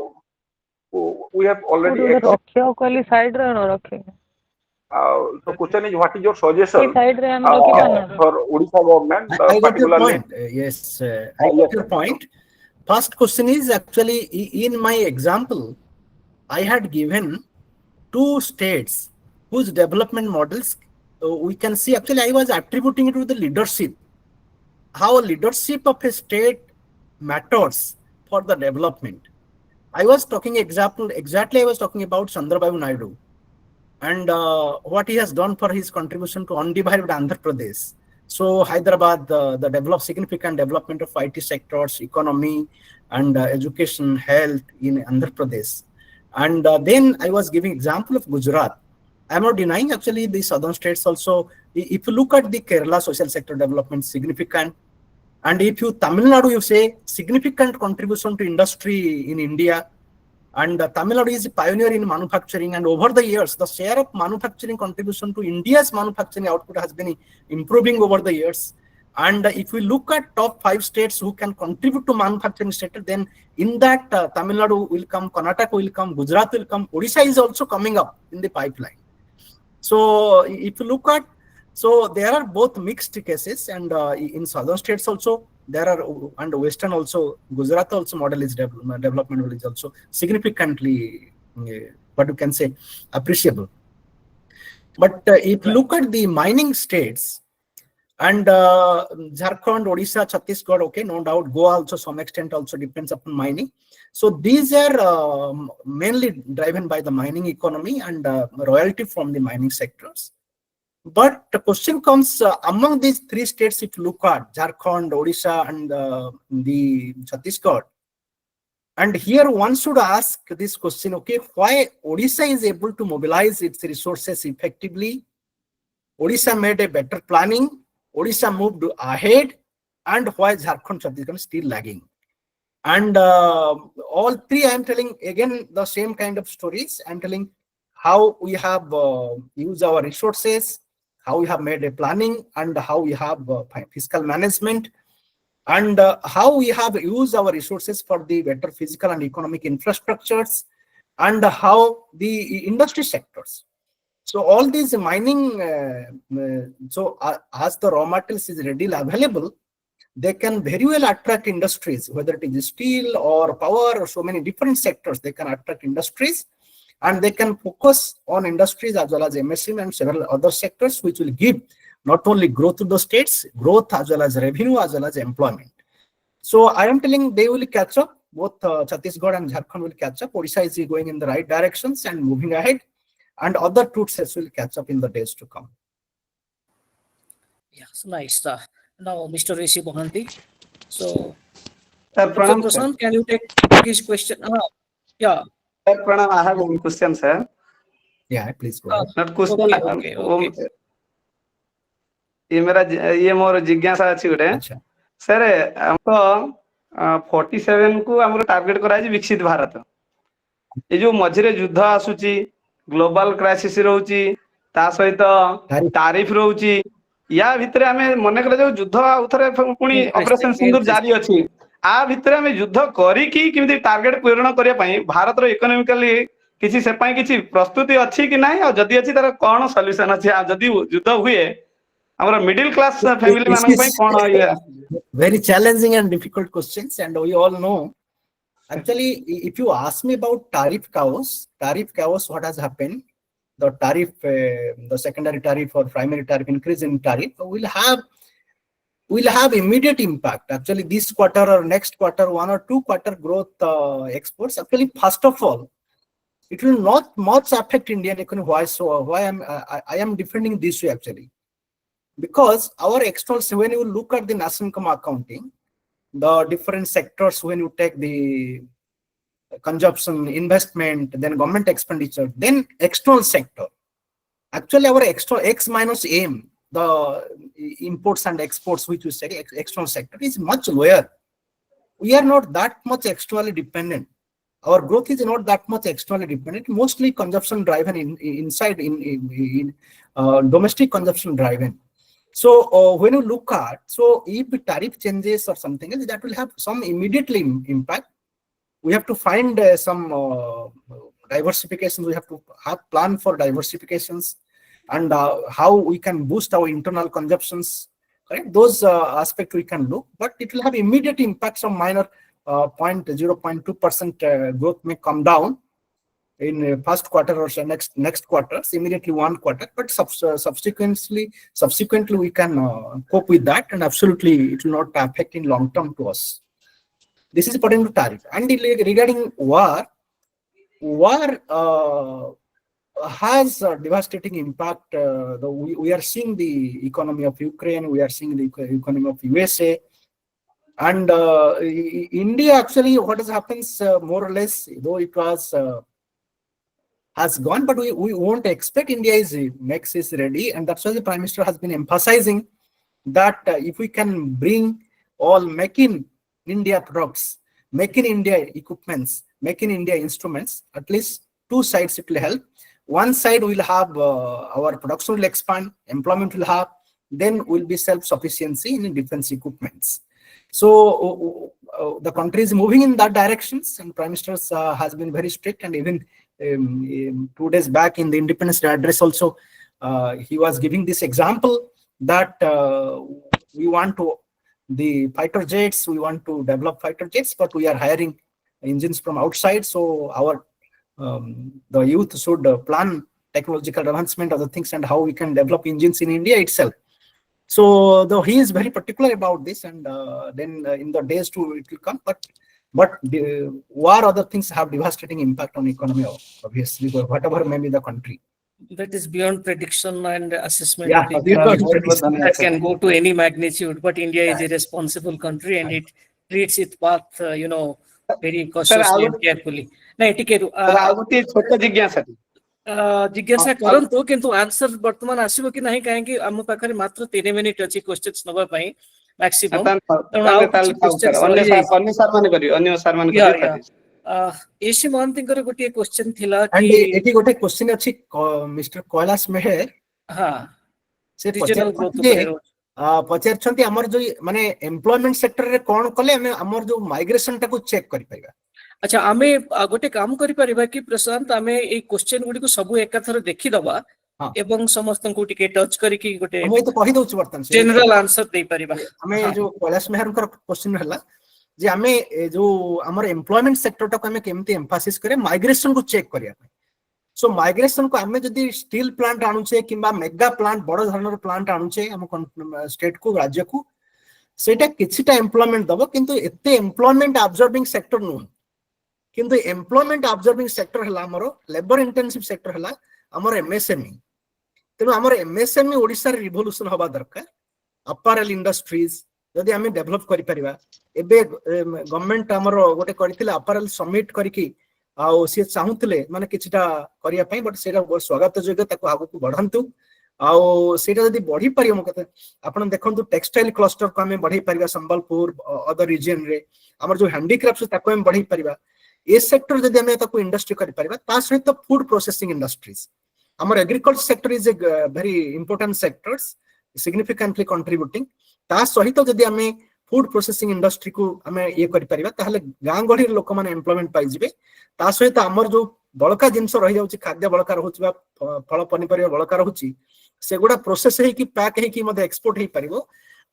[SPEAKER 4] already
[SPEAKER 5] side रे न रखे
[SPEAKER 4] so question is what is your suggestion
[SPEAKER 5] side रे हम रखे पाना
[SPEAKER 4] for Odisha government,
[SPEAKER 3] I got your
[SPEAKER 4] particularly?
[SPEAKER 3] point. Yes, I got your point. First question is actually in my example, I had given two states whose development models we can see. Actually, I was attributing it to the leadership. How leadership of a state matters for the development. I was talking exactly I was talking about Chandrababu Naidu and what he has done for his contribution to undivided Andhra Pradesh. So Hyderabad, the significant development of IT sectors, economy, and education, health in Andhra Pradesh. And then I was giving example of Gujarat. I'm not denying actually the southern states also. If you look at the Kerala social sector development, significant. And if you Tamil Nadu, you say significant contribution to industry in India. And Tamil Nadu is a pioneer in manufacturing, and over the years, the share of manufacturing contribution to India's manufacturing output has been improving over the years. And if we look at top 5 states who can contribute to manufacturing sector, then in that Tamil Nadu will come, Karnataka will come, Gujarat will come, Odisha is also coming up in the pipeline. So if you look at, so there are both mixed cases, and in southern states also there are, and western also, Gujarat also model is development model is also significantly, what you can say, appreciable. But if you look at the mining states, and Jharkhand, Odisha, Chhattisgarh, okay, no doubt, Goa also some extent also depends upon mining. So these are mainly driven by the mining economy and royalty from the mining sectors. But the question comes among these 3 states, if you look at Jharkhand, Odisha, and the Chhattisgarh, And here one should ask this question, okay, why Odisha is able to mobilize its resources effectively? Odisha made a better planning, Odisha moved ahead, and why Jharkhand, Chhattisgarh is still lagging? And all three, I am telling again the same kind of stories. I am telling how we have used our resources, how we have made a planning, and how we have fiscal management, and how we have used our resources for the better physical and economic infrastructures, and how the industry sectors. So all these mining, as the raw materials is readily available, they can very well attract industries, whether it is steel or power or so many different sectors. They can attract industries, and they can focus on industries as well as MSME and several other sectors, which will give not only growth to the states, growth as well as revenue as well as employment. So I am telling they will catch up. Both Chhattisgarh and Jharkhand will catch up. Odisha is going in the right directions and moving ahead, and other two states will catch up in the days to come.
[SPEAKER 1] Yes, nice. Now, Mr. Rishi Mohanty. So,
[SPEAKER 6] Sir,
[SPEAKER 1] Dr.
[SPEAKER 6] Pranam, sir.
[SPEAKER 1] Prashant, can you take his question? Yeah.
[SPEAKER 6] Sir, Pranam, I have one question, sir.
[SPEAKER 3] Yeah, please go ahead.
[SPEAKER 6] Not question.
[SPEAKER 1] Okay.
[SPEAKER 6] ये मोर जिज्ञासा अछि गोटे
[SPEAKER 3] अच्छा.
[SPEAKER 6] Sir हम 47 को हमर target कराई विकसित भारत ये जो मझिरे युद्ध आसुची ग्लोबल क्राइसिस रहउची ता सहित तारिफ रहउची या भितरे हमें मने करे जो युद्ध उथरे पुनी ऑपरेशन सिंदूर जारी अछि आ भितरे हमें युद्ध करी की किमिति टार्गेट पूर्ण करिया पई भारत रो इकोनॉमिकली किछि से पई किछि प्रस्तुति अछि कि नाही और जदी अछि तार कोन सॉल्यूशन अछि आ जदी युद्ध हुए our middle class family manang pai kon
[SPEAKER 3] very challenging and difficult questions, and we all know. Actually, if you ask me about tariff chaos, what has happened? The tariff, the secondary tariff or primary tariff increase in tariff will have immediate impact. Actually, this quarter or next quarter, 1 or 2 quarter growth exports. Actually, first of all, it will not much affect Indian economy. Why so? Why I am defending this way actually. Because our external, when you look at the national income accounting, the different sectors, when you take the consumption, investment, then government expenditure, then external sector. Actually, our external X minus M, the imports and exports, which we say external sector, is much lower. We are not that much externally dependent. Our growth is not that much externally dependent, mostly consumption driven inside domestic consumption driven. So when you look at, so if the tariff changes or something else, that will have some immediately impact. We have to find some diversifications. We have to have plan for diversifications and how we can boost our internal consumptions. Right? Those aspects we can look, but it will have immediate impact. Some minor 0.2% growth may come down in first quarter or so next quarter, immediately 1 quarter, but subsequently we can cope with that, and absolutely it will not affect in long term to us. This is pertaining to tariff. And regarding war has a devastating impact. We are seeing the economy of Ukraine, we are seeing the economy of USA, and India. Actually, what has happened more or less, though it was has gone, but we won't expect India is ready, and that's why the Prime Minister has been emphasizing that if we can bring all make in India products, make in India equipments, make in India instruments, at least two sides it will help. One side will have our production will expand, employment will have, then will be self-sufficiency in defense equipments. So the country is moving in that directions, and Prime Minister has been very strict, and even 2 days back in the Independence Day address also, he was giving this example that we want to the fighter jets, we want to develop fighter jets, but we are hiring engines from outside. So our the youth should plan technological advancement, other things, and how we can develop engines in India itself. So though he is very particular about this, and then in the days to it will come, but the war, other things have devastating impact on economy, obviously, whatever may be the country.
[SPEAKER 1] That is beyond prediction and assessment.
[SPEAKER 3] Yeah,
[SPEAKER 1] that can go to any magnitude, but India is a responsible country, and it treats its path, very
[SPEAKER 6] sir
[SPEAKER 1] cautiously and carefully. ନାଇଁ ଟିକେ
[SPEAKER 6] sir ଆଉ ଗୋଟେ ଛୋଟ ଜିଜ୍ଞାସା
[SPEAKER 1] ଜିଜ୍ଞାସା କରନ୍ତୁ କିନ୍ତୁ answer ବର୍ତ୍ତମାନ ଆସିବ କି ନାହିଁ କାହିଁକି ଆମ ପାଖରେ ମାତ୍ର 3 ମିନିଟ ଅଛି କ୍ୱେଶ୍ଚନ୍ସ ନବା ପାଇଁ ମ୍ୟାକ୍ସିମମ୍ ତେଣୁ ଆଉ କିଛି କ୍ୱେଶ୍ଚନ୍ସ ରହିଯାଇଛି
[SPEAKER 6] ଅନ୍ୟ ସାର୍ ମାନେ କରିବେ ଅନ୍ୟ ସାର୍ ମାନେ
[SPEAKER 1] ୟା
[SPEAKER 6] କରିବେ
[SPEAKER 1] ୟା ଏସି ମହାନ୍ତିଙ୍କର ଗୋଟିଏ କ୍ୱେଶ୍ଚନ୍ ଥିଲା
[SPEAKER 3] And
[SPEAKER 1] କି
[SPEAKER 3] ଏଠି ଗୋଟେ କ୍ୱେଶ୍ଚିନ୍ ଅଛି ମିଷ୍ଟର କୈଳାସ ମେହେର
[SPEAKER 1] ହଁ
[SPEAKER 3] ସେ
[SPEAKER 1] ରିଜନାଲ ଗ୍ରୋଥ
[SPEAKER 3] ପଚାରିଛନ୍ତି ଯେ
[SPEAKER 1] ଉପରେ ରହୁଛି।
[SPEAKER 3] ପଚାରିଛନ୍ତି ଆମର ଯୋଉ ମାନେ ଏମ୍ପ୍ଲୟମେଣ୍ଟ ସେକ୍ଟରରେ କଣ କଲେ ଆମେ ଆମର ଯୋଉ ମାଇଗ୍ରେସନ ଟାକୁ ଚେକ୍ କରିପାରିବା।
[SPEAKER 1] ଆଚ୍ଛା ଆମେ ଗୋଟେ କାମ କରିପାରିବା କି ପ୍ରଶାନ୍ତ ଆମେ ଏଇ କ୍ୱେଶ୍ଚନ୍ ଗୁଡିକୁ ସବୁ ଏକାଥରେ ଦେଖିଦବା
[SPEAKER 3] ହଁ
[SPEAKER 1] ଏବଂ ସମସ୍ତଙ୍କୁ ଟିକେ ଟଚ୍ କରିକି ଗୋଟେ
[SPEAKER 3] ମୁଁ ଏଇତ କହିଦଉଛି ବର୍ତ୍ତମାନ ସେ
[SPEAKER 1] ଜେନେରାଲ ଆନ୍ସର ଦେଇପାରିବା।
[SPEAKER 3] ଆମେ
[SPEAKER 1] ହଁ
[SPEAKER 3] ଯୋଉ କୈଳାସ ମେହେରଙ୍କର କ୍ୱେଶ୍ଚିନ୍ ହେଲା ଯେ ଆମେ ଯୋଉ ଆମର ଏମ୍ପ୍ଲୟମେଣ୍ଟ ସେକ୍ଟରଟାକୁ ଆମେ କେମିତି ଏମ୍ଫାସିସ୍ କରିବା ମାଇଗ୍ରେସନକୁ ଚେକ୍ କରିବା ପାଇଁ। ସୋ ମାଇଗ୍ରେସନକୁ ଆମେ ଯଦି ଷ୍ଟିଲ୍ ପ୍ଲାଣ୍ଟ ଆଣୁଛେ କିମ୍ବା ମେଗା ପ୍ଲାଣ୍ଟ ବଡ ଧରଣର ପ୍ଲାଣ୍ଟ ଆଣୁଛେ ଆମ ଷ୍ଟେଟକୁ ରାଜ୍ୟକୁ ସେଇଟା କିଛିଟା ଏମ୍ପ୍ଲୟମେଣ୍ଟ ଦବ କିନ୍ତୁ ଏତେ ଏମ୍ପ୍ଲୟମେଣ୍ଟ ଆବଜର୍ବିଂ ସେକ୍ଟର ନୁହଁ। କିନ୍ତୁ ଏମ୍ପ୍ଲୟମେଣ୍ଟ ଆବଜର୍ବିଂ ସେକ୍ଟର ହେଲା ଆମର ଲେବର ଇଣ୍ଟେନ୍ସିଭ ସେକ୍ଟର ହେଲା ଆମର ଏମଏସଏମଇ। ତେଣୁ ଆମର ଏମଏସଏମଇ ଓଡ଼ିଶାରେ ରିଭଲ୍ୟୁସନ ହବା ଦରକାର। ଅପାରେଲ ଇଣ୍ଡଷ୍ଟ୍ରିଜ ଯଦି ଆମେ ଡେଭଲପ କରିପାରିବା ଏବେ ଗଭର୍ଣ୍ଣମେଣ୍ଟ ଆମର ଗୋଟେ କରିଥିଲେ ଅପାରେଲ ସମିଟ କରିକି ଆଉ ସିଏ ଚାହୁଁଥିଲେ ମାନେ କିଛିଟା କରିବା ପାଇଁ ବଟ୍ ସେଇଟା ସ୍ୱାଗତ ଯୋଗ୍ୟ ତାକୁ ଆଗକୁ ବଢାନ୍ତୁ ଆଉ ସେଇଟା ଯଦି ବଢି ପାରିବ ମୋ କଥା ଆପଣ ଦେଖନ୍ତୁ ଟେକ୍ସଟାଇଲ କ୍ଲଷ୍ଟରକୁ ଆମେ ବଢେଇ ପାରିବା ସମ୍ବଲପୁର ଅଦର ରିଜିୟନରେ ଆମର ଯୋଉ ହ୍ୟାଣ୍ଡିକ୍ରାଫ୍ଟ ତାକୁ ଆମେ ବଢେଇ ପାରିବା ଏ ସେକ୍ଟର ଯଦି ଆମେ ତାକୁ ଇଣ୍ଡଷ୍ଟ୍ରି କରିପାରିବା ତା ସହିତ ଫୁଡ ପ୍ରୋସେସିଂ ଇଣ୍ଡଷ୍ଟ୍ରିଜ ଆମର agriculture sector is a very important sectors significantly contributing ତା ସହିତ ଯଦି ଆମେ ଫୁଡ ପ୍ରୋସେସିଂ ଇଣ୍ଡଷ୍ଟ୍ରିକୁ ଆମେ ଇଏ କରିପାରିବା ତାହେଲେ ଗାଁ ଗହଳିର ଲୋକମାନେ ଏମ୍ପ୍ଲୟମେଣ୍ଟ ପାଇଯିବେ ତା ସହିତ ଆମର ଯୋଉ ବଳକା ଜିନିଷ ରହିଯାଉଛି ଖାଦ୍ୟ ବଳକା ରହୁଛି ବା ଫଳ ପନିପରିବା ବଳକା ରହୁଛି ସେଗୁଡା ପ୍ରୋସେସ ହେଇକି ପ୍ୟାକ୍ ହେଇକି ମଧ୍ୟ ଏକ୍ସପୋର୍ଟ ହେଇପାରିବ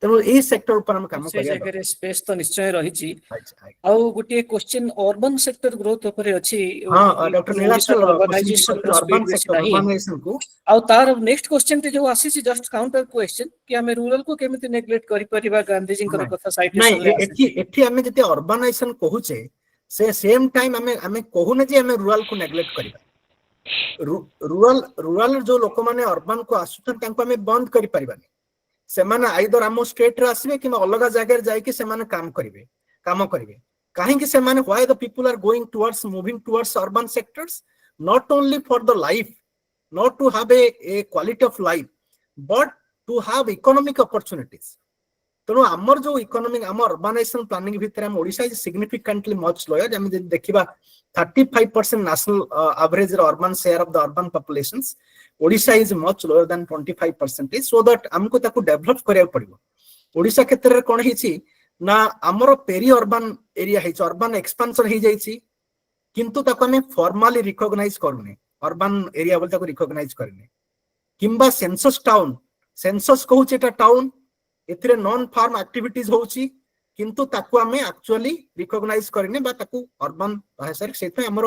[SPEAKER 3] ତେଣୁ ଏଇ ସେକ୍ଟର ଉପରେ ଆମେ କାମ
[SPEAKER 1] ସେ
[SPEAKER 3] କରିବା
[SPEAKER 1] ଜାଗାରେ ସ୍ପେସ ତ ନିଶ୍ଚୟ ରହିଛି
[SPEAKER 3] ଦରକାର।
[SPEAKER 1] ଆଉ ଗୋଟିଏ କ୍ୱେଶ୍ଚନ୍ ଅର୍ବାନ ସେକ୍ଟର ଗ୍ରୋଥ ଉପରେ ଅଛି
[SPEAKER 3] ହଁ ଡକ୍ଟର
[SPEAKER 1] ଓଡିଶାର
[SPEAKER 3] ନୀଳାଚଳ
[SPEAKER 1] ଅର୍ବାନାଇଜେସନ ର ସ୍ପିଡ
[SPEAKER 3] ଅର୍ବାନ
[SPEAKER 1] ବେଶୀ
[SPEAKER 3] ସେକ୍ଟର
[SPEAKER 1] ନାହିଁ
[SPEAKER 3] ଅର୍ବାନାଇଜେସନକୁ
[SPEAKER 1] ଆଉ ତାର ନେକ୍ସଟ କ୍ୱେଶ୍ଚନ ଟି ଯୋଉ ଆସିଛି ଜଷ୍ଟ କାଉଣ୍ଟର କ୍ୱେଶ୍ଚନ୍ କି ଆମେ ରୁରାଲ କୁ କେମିତି ନେଗ୍ଲେକ୍ଟ କରିପାରିବା ଗାନ୍ଧୀଜୀଙ୍କର କଥା
[SPEAKER 3] ନାଇଁ
[SPEAKER 1] ସାଇଟେସନ ରେ
[SPEAKER 3] ଏଠି
[SPEAKER 1] ଆସିଛି
[SPEAKER 3] ଏଠି ଆମେ ଯଦି ଅର୍ବାନାଇଜେସନ କହୁଛେ ସେ ସେମ ଟାଇମ ଆମେ କହୁନେ ଯେ ଆମେ ରୁରାଲକୁ ନେଗ୍ଲେକ୍ଟ କରିବା ରୁରାଲ ଯୋଉ ଲୋକମାନେ ଅର୍ବାନକୁ ଆସୁଛନ୍ତି ତାଙ୍କୁ ଆମେ ବନ୍ଦ କରିପାରିବାନି ସେମାନେ ଆଇଦର ଆମ ଷ୍ଟେଟରେ ଆସିବେ କିମ୍ବା ଅଲଗା ଜାଗାରେ ଯାଇକି ସେମାନେ କାମ କରିବେ କାହିଁକି ସେମାନେ why the people are going towards moving towards urban sectors not only for the life not to have a quality of life but to have economic opportunities ତେଣୁ ଆମର ଯୋଉ ଇକୋନୋମିକ ଆମ ଅର୍ବାନାଇଜେସନ ପ୍ଲାନିଂ ଭିତରେ ଆମ Odisha is significantly much lower ଆମେ ଯଦି ଦେଖିବା 35% national average urban share of the urban populations Odisha is much lower than 25% show that ଆମକୁ ତାକୁ ଡେଭଲପ କରିବାକୁ ପଡିବ ଓଡିଶା କ୍ଷେତ୍ରରେ କଣ ହେଇଛି ନା ଆମର ପେରି ଅର୍ବାନ ଏରିଆ ହେଇଛି ଅର୍ବାନ ଏକ୍ସପାନସନ ହେଇଯାଇଛି କିନ୍ତୁ ତାକୁ ଆମେ ଫର୍ମାଲି ରିକଗ୍ନାଇଜ କରୁନେ ଅର୍ବାନ ଏରିଆ ବୋଲି ତାକୁ ରିକଗ୍ନାଇଜ କରିନେ କିମ୍ବା ସେନ୍ସସ୍ ଟାଉନ ସେନ୍ସସ୍ କହୁଛି ଏଟା ଟାଉନ ଏଥିରେ ନନ୍ ଫାର୍ମ ଆକ୍ଟିଭିଟିଜ ହଉଛି କିନ୍ତୁ ତାକୁ ଆମେ ଆକ୍ଚୁଆଲି ରିକଗ୍ନାଇଜ କରିନେ ବା ତାକୁ ଅର୍ବାନ ଭାଷାରେ ସେଇଥିପାଇଁ ଆମର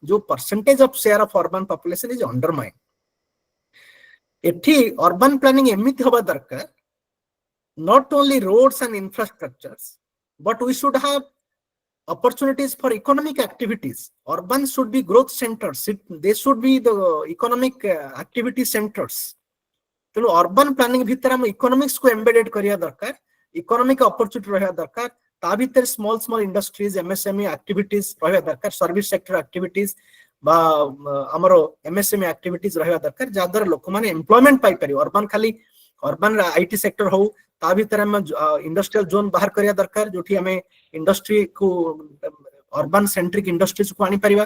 [SPEAKER 3] ଯୋଉ percentage of share of urban population is undermine ଏଠି ଅର୍ବାନ ପ୍ଲାନିଂ ଏମିତି ହବା ଦରକାର not only roads and infrastructures but we should have opportunities for economic activities urban should be growth centers they should be the economic activity centers ତେଣୁ urban planning ଭିତରେ ଆମ economics କୁ embedded କରିବା ଦରକାର economic opportunity ରହିବା ଦରକାର ତା ଭିତରେ ସ୍ମଲ ଇଣ୍ଡଷ୍ଟ୍ରିଜ ଏମଏସଏମଇ ଆକ୍ଟିଭିଟିଜ ରହିବା ଦରକାର ସର୍ଭିସ ସେକ୍ଟର ଆକ୍ଟିଭିଟିଜ ବା ଆମର ଏମଏସଏମଇ ଆକ୍ଟିଭିଟିଜ ରହିବା ଦରକାର ଯାହାଦ୍ୱାରା ଲୋକମାନେ ଏମ୍ପ୍ଲୟମେଣ୍ଟ ପାଇପାରିବେ ଅର୍ବାନ ଖାଲି ଅର୍ବାନ ଆଇଟି ସେକ୍ଟର ହଉ ତା ଭିତରେ ଆମେ ଇଣ୍ଡଷ୍ଟ୍ରିଆଲ ଜୋନ୍ ବାହାର କରିବା ଦରକାର ଯୋଉଠି ଆମେ ଇଣ୍ଡଷ୍ଟ୍ରିକୁ ଅର୍ବାନ ସେଣ୍ଟ୍ରିକ ଇଣ୍ଡଷ୍ଟ୍ରିଜକୁ ଆଣିପାରିବା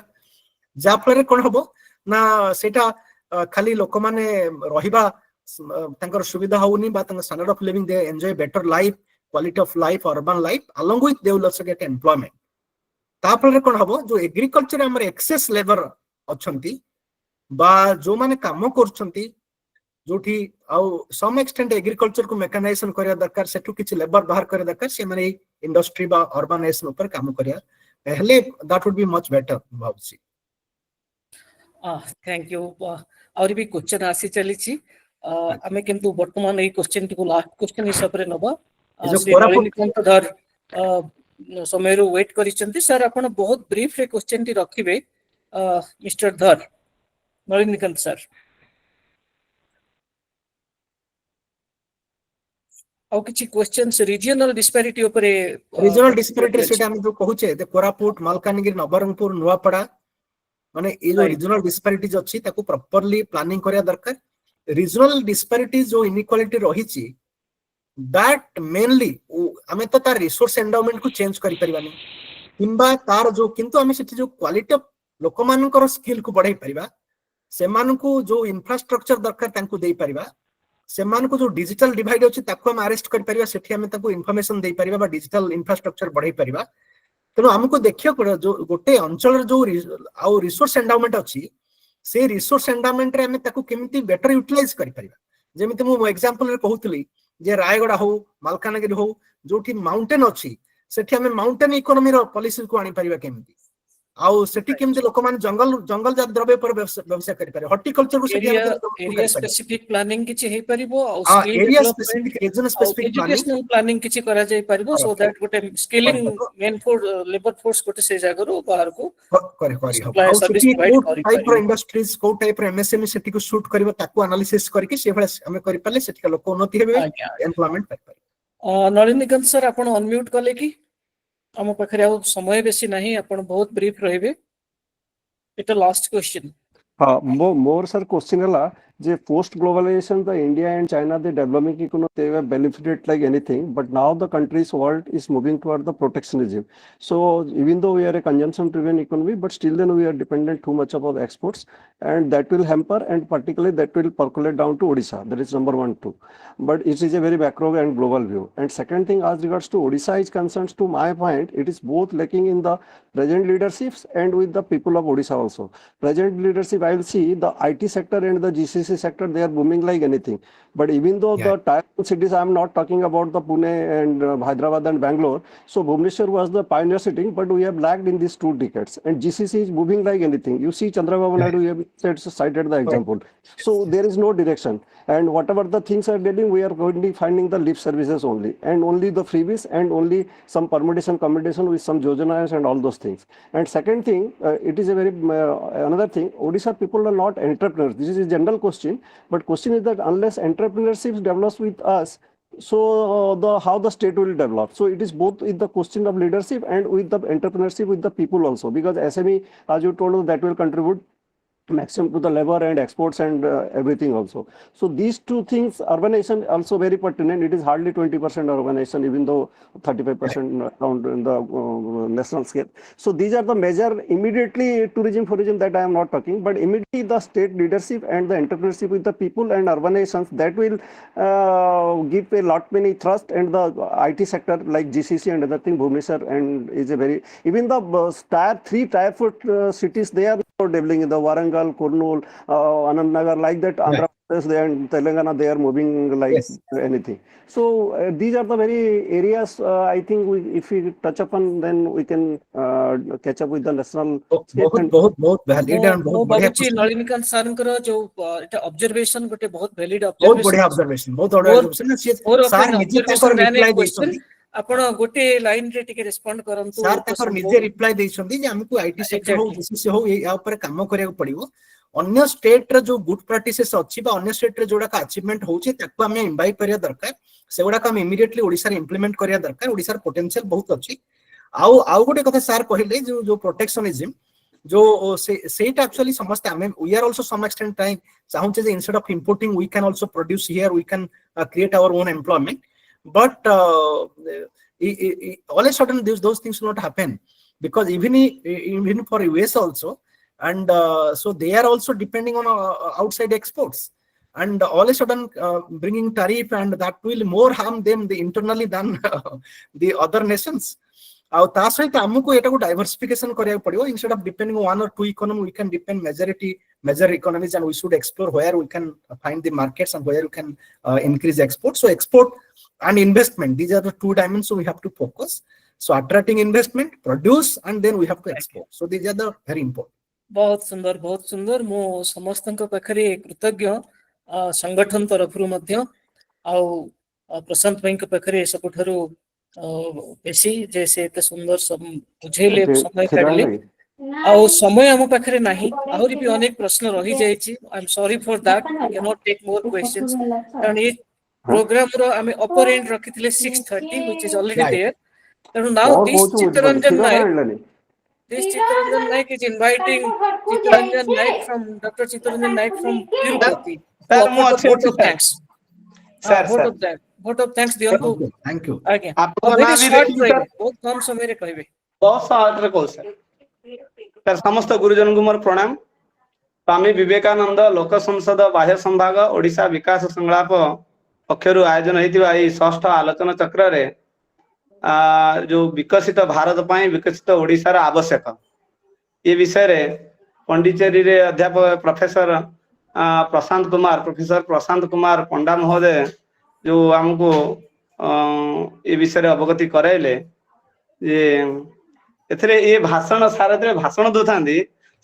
[SPEAKER 3] ଯାହା ଫଳରେ କଣ ହବ ନା ସେଇଟା ଖାଲି ଲୋକମାନେ ରହିବା ତାଙ୍କର ସୁବିଧା ହଉନି ବା ତାଙ୍କ standard of living they enjoy better life quality of life urban life along with they will also get employment ତା ଫଳରେ କଣ ହବ ଯୋଉ ଏଗ୍ରିକଲଚର ଆମର ଏକ୍ସେସ୍ ଲେବର ଅଛନ୍ତି ବା ଯୋଉମାନେ କାମ କରୁଛନ୍ତି ଯୋଉଠି ଆଉ ସମ୍ ଏକ୍ସଟେଣ୍ଟ ଏଗ୍ରିକଲଚର କୁ ମେକାନାଇଜେସନ କରିବା ଦରକାର ସେଠୁ କିଛି ଲେବର ବାହାର କରିବା ଦରକାର ସେମାନେ ଏଇ ଇଣ୍ଡଷ୍ଟ୍ରି ବା ଅର୍ବାନାଇଜେସନ ଉପରେ କାମ କରିବା ହେଲେ that Wood B much better ଭାବୁଛି
[SPEAKER 1] थैंक यू और भी क्वेश्चन आसी चलीछि ଆମେ କିନ୍ତୁ ବର୍ତ୍ତମାନ ଏଇ କ୍ୱେଶ୍ଚନ ଟିକୁ ଲାଷ୍ଟ କ୍ୱେଶ୍ଚନ ହିସାବରେ ନବା
[SPEAKER 3] ଯୋଉ
[SPEAKER 1] ଶ୍ରୀ
[SPEAKER 3] କୋରାପୁଟ
[SPEAKER 1] ନଳିନୀକାନ୍ତ ଧର ସମୟରୁ ୱେଟ୍ କରିଛନ୍ତି ସାର୍ ଆପଣ ବହୁତ ବ୍ରିଫ ରେ କ୍ୱେଶ୍ଚନ ଟି ରଖିବେ ମିଷ୍ଟର ଧର ନଳିନୀକାନ୍ତ ସାର୍ ଆଉ କିଛି क्वेश्चंस रीजनल डिस्पैरिटी ऊपर
[SPEAKER 3] रीजनल डिस्पैरिटी सेटा हम जो कहूचे द कोरापुट मालकानगिरी नवरंगपुर नुआपड़ा माने ये जो रीजनल डिस्पैरिटीज अछि ताको प्रॉपर्ली प्लानिंग करिया दरकार रीजनल डिस्पैरिटीज जो इनइक्वालिटी रहिछि दैट मेनली हमें तो तार रिसोर्स एंडाउमेंट को चेंज करि परिबानी किंबा तार जो किंतु हमें सेठी जो क्वालिटी ऑफ लोक मानकर स्किल को बढ़ाई परिबा सेमानकु जो इंफ्रास्ट्रक्चर दरकार तांको देई परिबा सेमानकु जो डिजिटल डिवाइड अछि ताको हम अरेस्ट कर परिबा सेठी हमें ताको इंफॉर्मेशन देई परिबा बा डिजिटल इंफ्रास्ट्रक्चर बढ़ाई परिबा तेणु हमको देखियो पड़ो जो गोटे अंचल जो आउ रिसोर्स एंडाउमेंट अछि से रिसोर्स एंडाउमेंट रे हमें ताको केमिति बेटर यूटिलाइज करि परिबा जेमिति मु एग्जांपल रे कहउतली जे रायगड़ा हो मालकानगिरी हो जोठी माउंटेन अछि सेठी हमें माउंटेन इकोनॉमी रो पॉलिसी को आनी परिबा केमिति आउ सेठी केमिति लोक मान जंगल जंगल जात द्रव्य पर व्यवसाय करि पारे हॉर्टिकल्चर को सेठी
[SPEAKER 1] एरिया स्पेसिफिक प्लानिंग किछि हे परिबो आ
[SPEAKER 3] हां
[SPEAKER 1] skill
[SPEAKER 3] area
[SPEAKER 1] development
[SPEAKER 3] specific region specific planning
[SPEAKER 1] educational planning किछि करा जाय परिबो सो दैट गोटे skilling man for labour force गोटे से जागरो बाहर को
[SPEAKER 3] करे करी हो
[SPEAKER 1] सप्लाई
[SPEAKER 3] आउ
[SPEAKER 1] सर्विस
[SPEAKER 3] सेठी
[SPEAKER 1] प्रोवाइड
[SPEAKER 3] को
[SPEAKER 1] करि
[SPEAKER 3] टाइप रो इंडस्ट्रीज को टाइप रो एमएसएमई सेठी को शूट करबो ताको एनालिसिस करके से भले हमें करि पाले सेठी लोक उन्नति हेबे एम्प्लॉयमेंट पाइ पारे
[SPEAKER 1] नलिनीकांत सर आपण अनम्यूट कले कि हम पाखरे आ समय बेसी नाही आपण बहुत ब्रीफ रहिबे इट लास्ट क्वेश्चन
[SPEAKER 7] हाँ मोर सर क्वेश्चन है जे post globalization the India and China the developing economy they have benefited like anything but now the country's world is moving toward the protectionism so even though we are a consumption driven economy but still then we are dependent too much upon exports and that will hamper and particularly that will percolate down to Odisha that is number 1 2 but it is a very macro and global view and second thing as regards to Odisha is concerned to my point it is both lacking in the present leaderships and with the people of Odisha also present leadership I will see the IT sector and the GCC sector they are booming like anything but even though the tier 1 cities I am not talking about the Pune and Hyderabad and Bangalore so Bhubaneswar was the pioneer city but we have lagged in these 2 decades and GCC is moving like anything you see Chandrababu Naidu you have cited the example so there is no direction and whatever the things are getting we are going to be finding the lip services only and only the freebies and only some permutation combination with some yojanas and all those things and second thing it is a very another thing Odisha people are not entrepreneurs this is a general question but question is that unless entrepreneurship develops with us so how the state will develop so it is both in the question of leadership and with the entrepreneurship with the people also because SME as you told that will contribute maximum to the labor and exports and everything also so these two things urbanization also very pertinent it is hardly 20% urbanization even though 35% around in the national scale so these are the major immediately tourism that I am not talking but immediately the state leadership and the entrepreneurship with the people and urbanizations that will give a lot many thrust and the IT sector like GCC and other thing Bhubaneswar and is a very even the tier 3 tier 4 cities they are developing in the Warangal, Kurnool, Anandnagar, like that, Andhra Pradesh and Telangana, they are moving like anything. So these are the very areas I think if we touch upon, then we can catch up with the national.
[SPEAKER 3] बहुत valid and बहुत बढ़िया
[SPEAKER 1] question. Nalinikant सरଙ୍କର जो एटा observation गोटे बहुत valid
[SPEAKER 3] बहुत
[SPEAKER 1] observation.
[SPEAKER 3] बढ़िया observation बहुत बढ़िया observation सर निजे ताकर रिप्लाई देछथि
[SPEAKER 1] आपण गोटे लाइन रे टिके रिस्पोंड करंतु
[SPEAKER 3] सर ताकर निजे रिप्लाई देछथि जे हमकु आईटी सेक्टर हो जीसीसी हो या ऊपर काम करिया पड़िबो अन्य स्टेट रे जो गुड प्रैक्टिसेस अछि बा अन्य स्टेट रे जोडा का अचीवमेंट होछि ताको हम इनवाइट करिया दरकार सेगुडा का हम इमीडिएटली ओडिसा रे इंप्लीमेंट करिया दरकार ओडिसा रे पोटेंशियल बहुत अछि आउ गोटे कथा सर कहिले जो प्रोटेक्शनिज्म जो सेट एक्चुअली समझते हमें we are also some extent time चाहूचे जे instead of importing we can also produce here we can create our own employment but all of a sudden those things will not happen because even for US also and so they are also depending on outside exports and all of a sudden bringing tariff and that will more harm them internally than the other nations ଆଉ ତା ସହିତ ଆମକୁ ଏଟାକୁ diversification କରିବାକୁ ପଡିବ instead of depending on one or two economy we can depend major economies and we should explore where we can find the markets and where we can increase export so export and investment these are the two dimensions we have to focus so attracting investment produce and then we have to export so these are the very important
[SPEAKER 1] बहुत सुंदर मो समस्तक पाखरे कृतज्ञ संगठन तरफरु मध्य आ प्रशांत भाई के पाखरे सबठारु बेसी जैसे एते सुंदर सब बुझेले समय काढले आ समय हम पाखरे नाही आहुरी भी अनेक प्रश्न रही जायछि I am sorry for that I can not take more questions कारण प्रोग्राम रो आमे अपर एंड रखिथिले 6:30 which is already
[SPEAKER 3] Right.
[SPEAKER 1] there. तेणु now
[SPEAKER 7] କଣ
[SPEAKER 1] this
[SPEAKER 7] କହୁଛୁ ବୁଝିପାରୁନି,
[SPEAKER 1] Chittaranjan
[SPEAKER 7] କ୍ଷୀର
[SPEAKER 1] Naik,
[SPEAKER 7] ଆଣିଲାନି।
[SPEAKER 1] this Chittaranjan Naik is inviting Chittaranjan Naik from Dr. Chittaranjan Naik from Tirupati to
[SPEAKER 6] sir ମୁଁ
[SPEAKER 1] offer the
[SPEAKER 6] ଅଛି
[SPEAKER 1] vote
[SPEAKER 6] ଅଛି
[SPEAKER 1] of
[SPEAKER 6] sir
[SPEAKER 1] thanks.
[SPEAKER 6] Sir
[SPEAKER 1] vote
[SPEAKER 6] sir
[SPEAKER 1] of thanks. vote of thanks दियंतु
[SPEAKER 3] Thank you.
[SPEAKER 1] आज्ञा
[SPEAKER 6] ଆପଣଙ୍କ
[SPEAKER 1] और
[SPEAKER 6] ନାଁ
[SPEAKER 1] very
[SPEAKER 6] ବି
[SPEAKER 1] short
[SPEAKER 6] ଲେଖିଛି
[SPEAKER 1] କହିବେ
[SPEAKER 6] sir
[SPEAKER 1] बहुत कम समय रे କହିବେ
[SPEAKER 6] बहुत ସହଜରେ କହୁ ସାର୍ ସମସ୍ତ ଗୁରୁଜନଙ୍କୁ ମୋର ପ୍ରଣାମ। ସ୍ୱାମୀ ବିବେକାନନ୍ଦ ଲୋକ ସଂସଦ ବାହ୍ୟ ସମ୍ଭାଗ ଓଡ଼ିଶା ବିକାଶ ସଂଳାପ ପକ୍ଷରୁ ଆୟୋଜନ ହୋଇଥିବା ଏହି ଷଷ୍ଠ ଆଲୋଚନା ଚକ୍ରରେ ଯୋଉ ବିକଶିତ ଭାରତ ପାଇଁ ବିକଶିତ ଓଡ଼ିଶାର ଆବଶ୍ୟକ ଏ ବିଷୟରେ ପଣ୍ଡିଚେରୀରେ ଅଧ୍ୟାପକ ପ୍ରଫେସର ପ୍ରୋଫେସର ପ୍ରଶାନ୍ତ କୁମାର ପଣ୍ଡା ମହୋଦୟ ଯୋଉ ଆମକୁ ଏ ବିଷୟରେ ଅବଗତି କରାଇଲେ ଯେ ଏଥିରେ ଏ ଭାଷଣ ସାରଥିରେ ଭାଷଣ ଦଉଥାନ୍ତି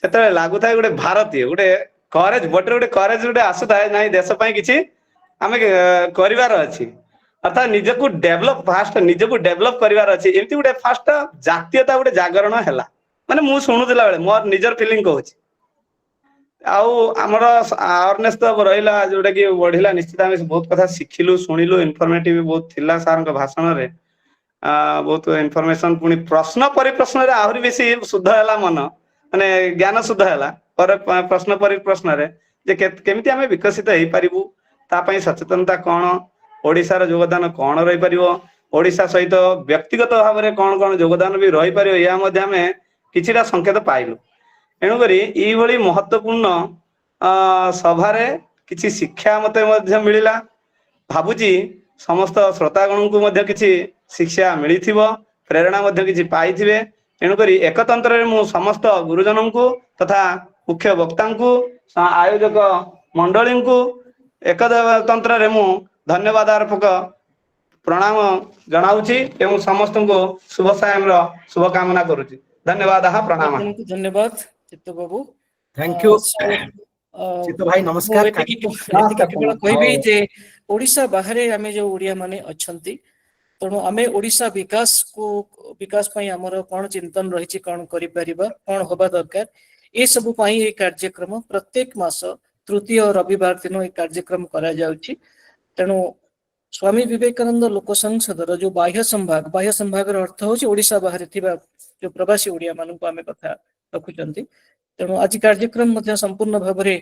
[SPEAKER 6] ସେତେବେଳେ ଲାଗୁଥାଏ ଗୋଟେ ଭାରତୀୟ ଗୋଟେ କରେଜ ଗୋଟେ କରେଜ ଗୋଟେ ଆସୁଥାଏ ନାଇଁ ଦେଶ ପାଇଁ କିଛି ଆମେ କରିବାର ଅଛି ଅର୍ଥାତ୍ ନିଜକୁ ନିଜକୁ ଡେଭଲପ କରିବାର ଅଛି ଏମିତି ଗୋଟେ ଫାଷ୍ଟ ଜାତୀୟତା ଗୋଟେ ଜାଗରଣ ହେଲା ମାନେ ମୁଁ ଶୁଣୁଥିଲା ବେଳେ ମୋର ନିଜର ଫିଲିଂ କହୁଛି ଆଉ ଆମର ଆୱାରନେସ୍ ତ ରହିଲା ଯୋଉଟା କି ବଢିଲା ନିଶ୍ଚିତ ଆମେ ବହୁତ କଥା ଶିଖିଲୁ ଶୁଣିଲୁ ଇନଫର୍ମେଟିଭ ବହୁତ ଥିଲା ସାରଙ୍କ ଭାଷଣରେ ବହୁତ ଇନଫର୍ମେସନ ପୁଣି ପ୍ରଶ୍ନ ପରିପ୍ରଶ୍ନରେ ଆହୁରି ବେଶୀ ଶୁଦ୍ଧ ହେଲା ମନ ମାନେ ଜ୍ଞାନ ଶୁଦ୍ଧ ହେଲା ପରେ ପ୍ରଶ୍ନ ପରିପ୍ରଶ୍ନରେ ଯେ କେମିତି ଆମେ ବିକଶିତ ହେଇପାରିବୁ ତା ପାଇଁ ସଚେତନତା କଣ ଓଡ଼ିଶାର ଯୋଗଦାନ କଣ ରହିପାରିବ ଓଡ଼ିଶା ସହିତ ବ୍ୟକ୍ତିଗତ ଭାବରେ କଣ କଣ ଯୋଗଦାନ ବି ରହିପାରିବ ଏହା ମଧ୍ୟ ଆମେ କିଛିଟା ସଂକେତ ପାଇଲୁ ଏଣୁକରି ଏଇଭଳି ମହତ୍ୱପୂର୍ଣ୍ଣ ସଭାରେ କିଛି ଶିକ୍ଷା ମତେ ମଧ୍ୟ ମିଳିଲା ଭାବୁଛି ସମସ୍ତ ଶ୍ରୋତାଗଣଙ୍କୁ ମଧ୍ୟ କିଛି ଶିକ୍ଷା ମିଳିଥିବ ପ୍ରେରଣା ମଧ୍ୟ କିଛି ପାଇଥିବେ ତେଣୁକରି ଏକତନ୍ତ୍ରରେ ମୁଁ ସମସ୍ତ ଗୁରୁଜନଙ୍କୁ ତଥା ମୁଖ୍ୟ ବକ୍ତାଙ୍କୁ ଆୟୋଜକ ମଣ୍ଡଳୀଙ୍କୁ ଏକତନ୍ତ୍ରରେ ମୁଁ ଧନ୍ୟବାଦ ଅର୍ପକ ପ୍ରଣାମ ଜଣାଉଛି ଏବଂ ସମସ୍ତଙ୍କୁ ଶୁଭ ସାୟମର ଶୁଭକାମନା କରୁଛି ଧନ୍ୟବାଦ ପ୍ରଣାମ
[SPEAKER 1] ଆପଣଙ୍କୁ ଧନ୍ୟବାଦ ଚିତ୍ତ ବାବୁ
[SPEAKER 3] Thank you.
[SPEAKER 1] so
[SPEAKER 3] ଚିତ୍ତ ଭାଇ
[SPEAKER 1] ମୁଁ
[SPEAKER 3] ନମସ୍କାର।
[SPEAKER 1] ଏତିକି
[SPEAKER 6] ନମସ୍କାର
[SPEAKER 1] କେବଳ କହିବି ଯେ ଓଡ଼ିଶା ବାହାରେ ଆମେ ଯୋଉ ଓଡ଼ିଆ ମାନେ ଅଛନ୍ତି ତେଣୁ ଆମେ ଓଡ଼ିଶା ବିକାଶ ପାଇଁ ଆମର କଣ ଚିନ୍ତନ ରହିଛି କଣ କରିପାରିବା କଣ ହବା ଦରକାର ଏ ସବୁ ପାଇଁ এই କାର୍ଯ୍ୟକ୍ରମ ପ୍ରତ୍ୟେକ ମାସ ତୃତୀୟ ରବିବାର ଦିନ এই କାର୍ଯ୍ୟକ୍ରମ କରାଯାଉଛି ତେଣୁ ସ୍ୱାମୀ ବିବେକାନନ୍ଦ ଲୋକ ସଂସଦର ଯୋଉ ବାହ୍ୟ ସମ୍ଭାଗର ଅର୍ଥ ହଉଛି ଓଡ଼ିଶା ବାହାରେ ଥିବା ଯୋଉ ପ୍ରବାସୀ ଓଡ଼ିଆ ମାନଙ୍କୁ ଆମେ କଥା ରଖୁଛନ୍ତି ତେଣୁ ଆଜି କାର୍ଯ୍ୟକ୍ରମ ମଧ୍ୟ ସମ୍ପୂର୍ଣ୍ଣ ଭାବରେ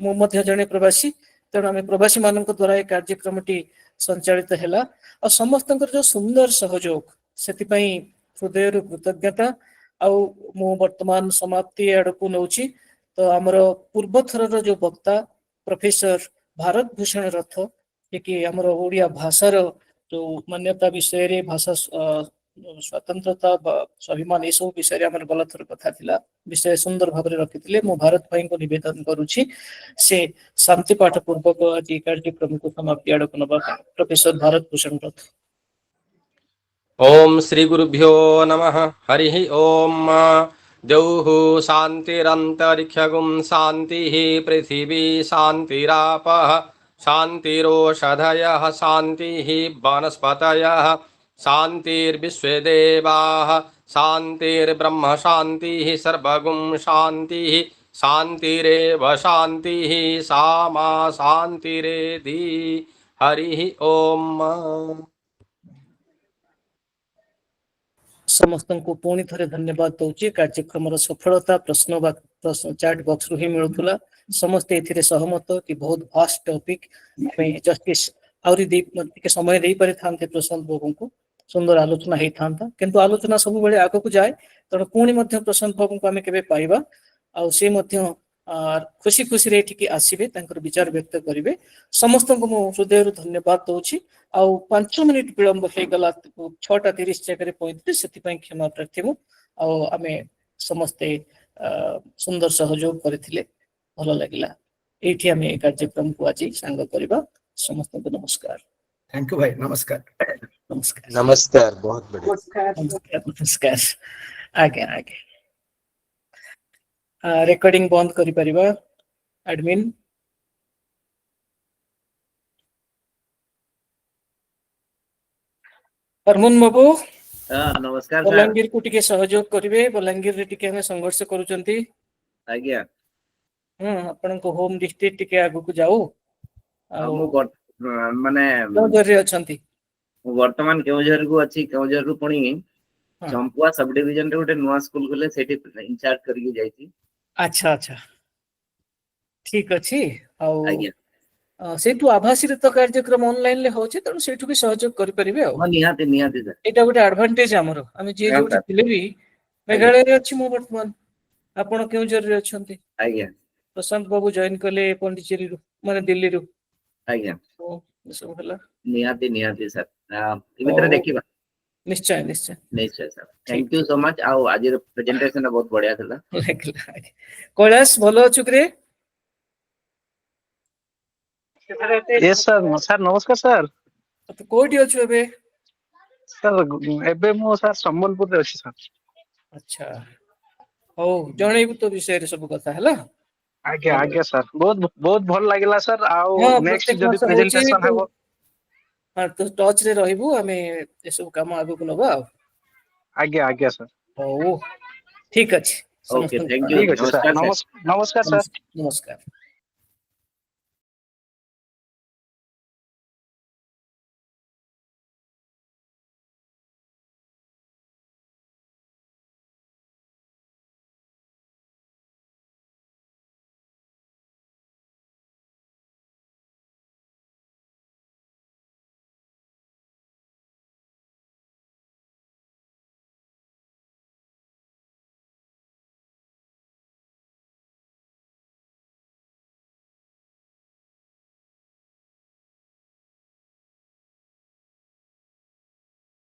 [SPEAKER 1] ମୁଁ ମଧ୍ୟ ଜଣେ ପ୍ରବାସୀ ତେଣୁ ଆମେ ପ୍ରବାସୀ ମାନଙ୍କ ଦ୍ୱାରା ଏ କାର୍ଯ୍ୟକ୍ରମଟି ସଞ୍ଚାଳିତ ହେଲା ଆଉ ସମସ୍ତଙ୍କର ଯୋଉ ସୁନ୍ଦର ସହଯୋଗ ସେଥିପାଇଁ ହୃଦୟରୁ କୃତଜ୍ଞତା ଆଉ ମୁଁ ବର୍ତ୍ତମାନ ସମାପ୍ତି ଆଡ଼କୁ ନେଉଛି ତ ଆମର ପୂର୍ବ ଥରର ଯୋଉ ବକ୍ତା ପ୍ରଫେସର ଭାରତ ଭୂଷଣ ରଥ ଯିଏକି ଆମର ଓଡ଼ିଆ ଭାଷାର ଯୋଉ ମାନ୍ୟତା ବିଷୟରେ ଭାଷା ସ୍ୱତନ୍ତ୍ରତା ବା ସ୍ୱାଭିମାନ ଏସବୁ ବିଷୟରେ ଆମର ଗଲା ଥର କଥା ଥିଲା ବିଷୟ ସୁନ୍ଦର ଭାବରେ ରଖିଥିଲେ ମୁଁ ଭାରତ ଭାଇଙ୍କୁ ନିବେଦନ କରୁଛି ସେ ଶାନ୍ତି ପାଠ ପୂର୍ବକ ଆଜି କାର୍ଯ୍ୟକ୍ରମକୁ ସମାପ୍ତି ଆଡ଼କୁ ନେବା प्रोफेसर भारत भूषण रथ
[SPEAKER 8] ओम श्री गुरुभ्यो नमः हरि ओम द्यौः शान्तिरन्तरिक्षगुं शान्तिः पृथिवी शान्तिरापः शान्तिरोषधयः शान्तिः वनस्पतयः शान्तिर्विश्वे देवाः शान्तिर्ब्रह्म शान्तिः सर्वगुं शान्तिः शान्तिरेव शान्तिः सा मा शान्तिरेधि हरि ओम
[SPEAKER 1] समस्त को पुणी थे धन्यवाद दूची कार्यक्रम सफलता प्रश्न चैट बॉक्स रु ही मिलूला समस्ते ए सहमत कि बहुत फास्ट टॉपिक जस्टिस आहरी समय दे पारि था प्रशांत बाबू को सुंदर आलोचना होता किंतु आलोचना सब बेले आग को जाए तेणु पुणी प्रशांत बाबू को आम के पाइबा आउ से खुशी खुशी रे आसबे विचार व्यक्त करेंगे समस्त को मु हृदय धन्यवाद दूची आउ 5 मिनिट विलंब हो गला 6:30 जगह 35 से क्षमा प्रार्थी मु आमे समस्ते सुंदर सहयोग करथिले भलो लागिला एठी आमे कार्यक्रम को आज सांग करबा समस्त को नमस्कार
[SPEAKER 3] थैंक यू भाई नमस्कार
[SPEAKER 1] नमस्कार
[SPEAKER 9] नमस्कार बहुत बढ़िया
[SPEAKER 1] नमस्कार आगे आगे रेकॉर्डिंग बंद करि परिबा एडमिन हरमुन बाबू
[SPEAKER 9] नमस्कार सर
[SPEAKER 1] बलांगीर को टिके सहयोग करिवे बलांगीर रे टिके हमें संघर्ष करूचंती
[SPEAKER 9] आज्ञा
[SPEAKER 1] आपण को होम डिस्ट्रिक्ट टिके आगु को जाऊ
[SPEAKER 9] हम ମାନେ
[SPEAKER 1] କେଉଁଝରରେ ଅଛନ୍ତି?
[SPEAKER 9] ବର୍ତ୍ତମାନ କେଉଁଝର କୁ ଅଛି, କେଉଁଝର ରୁ ପୁଣି
[SPEAKER 1] ହଁ।
[SPEAKER 9] ଚମ୍ପୁଆ ସବ ଡିଭିଜନ ରେ ଗୋଟେ ନୂଆ ସ୍କୁଲ ଖୋଲେ ସେଠି ଇନଚାର୍ଜ କରିକି ଯାଇଛି।
[SPEAKER 1] ଆଚ୍ଛା ଆଚ୍ଛା, ଠିକ ଅଛି। ଆଉ
[SPEAKER 9] ଆଜ୍ଞା
[SPEAKER 1] ସେଇଠୁ ଆଭାସୀରେ ତ କାର୍ଯ୍ୟକ୍ରମ ଅନଲାଇନ ରେ ହଉଛି, ତେଣୁ ସେଇଠୁ ବି ସହଯୋଗ କରିପାରିବେ ଆଉ।
[SPEAKER 9] ହଁ ନିହାତି ନିହାତି ସାର୍।
[SPEAKER 1] ଏଇଟା ଗୋଟେ ଆଡଭାନ୍ଟେଜ ଆମର, ଆମେ ଯିଏ
[SPEAKER 9] ହଁ
[SPEAKER 1] ଯୋଉଠି
[SPEAKER 9] ସାର୍
[SPEAKER 1] ଥିଲେ ବି,
[SPEAKER 9] ଆଜ୍ଞା
[SPEAKER 1] ମେଘାଳୟରେ ଅଛି ମୁଁ ବର୍ତ୍ତମାନ, ଆପଣ କେଉଁଝରରେ ଅଛନ୍ତି,
[SPEAKER 9] ଆଜ୍ଞା
[SPEAKER 1] ପ୍ରଶାନ୍ତ ବାବୁ ଜଏନ କଲେ ପଣ୍ଡିଚେରୀରୁ, ମାନେ ଦିଲ୍ଲୀରୁ।
[SPEAKER 9] ଆଜ୍ଞା
[SPEAKER 1] ଓ, ଏସବୁ ହେଲା।
[SPEAKER 9] ନିହାତି ନିହାତି ସାର୍, ଏ ଭିତରେ
[SPEAKER 1] ହଉ,
[SPEAKER 9] ଦେଖିବା।
[SPEAKER 1] ନିଶ୍ଚୟ ନିଶ୍ଚୟ।
[SPEAKER 9] ନିଶ୍ଚୟ ସାର୍,
[SPEAKER 1] ଠିକ
[SPEAKER 9] ଥ୍ୟାଙ୍କ ୟୁ ସୋ ମଚ୍। ଆଉ ଆଜିର ପ୍ରେଜେଣ୍ଟେସନ ବହୁତ ବଢିଆ ଥିଲା।
[SPEAKER 1] ଲାଗିଲା। କୈଳାସ ଭଲ ଅଛୁ କିରେ?
[SPEAKER 10] यस सर सर नमस्कार सर
[SPEAKER 1] ତୁ କୋଉଠି ଅଛୁ ଏବେ?
[SPEAKER 10] सर ଏବେ ମୁଁ ସାର୍ ସମ୍ବଲପୁରରେ ଅଛି ସାର୍।
[SPEAKER 1] ଆଚ୍ଛା, ହଉ ଜଣେଇବୁ ତୋ ବିଷୟରେ ସବୁ କଥା ହେଲା।
[SPEAKER 10] ଆଜ୍ଞା
[SPEAKER 1] ଭଲ।
[SPEAKER 10] ଆଜ୍ଞା ସାର୍, ବହୁତ ବହୁତ ଭଲ ଲାଗିଲା ସାର୍। ଆଉ
[SPEAKER 1] ହଁ,
[SPEAKER 10] ନେକ୍ସଟ
[SPEAKER 1] ପ୍ରତ୍ୟେକ
[SPEAKER 10] ଯଦି
[SPEAKER 1] ମାସ ହଉଛି
[SPEAKER 10] ପ୍ରେଜେଣ୍ଟେସନ
[SPEAKER 1] ତୁ,
[SPEAKER 10] ହେବ
[SPEAKER 1] ହଁ, ତୁ ଟଚ୍ ରେ ରହିବୁ, ଆମେ ଏସବୁ କାମ ଆଗକୁ ନବା ଆଉ।
[SPEAKER 10] ଆଜ୍ଞା ଆଜ୍ଞା ସାର୍,
[SPEAKER 1] ହଉ, ଠିକ ଅଛି।
[SPEAKER 9] ଓକେ
[SPEAKER 1] ସମସ୍ତଙ୍କୁ
[SPEAKER 9] ଥ୍ୟାଙ୍କ ୟୁ,
[SPEAKER 10] ଠିକ
[SPEAKER 1] ପ୍ରଣାମ।
[SPEAKER 10] ଅଛି ସାର୍,
[SPEAKER 9] ନମସ୍କାର ସାର୍।
[SPEAKER 10] ନମସ୍କାର ସାର୍।
[SPEAKER 1] ନମସ୍କାର।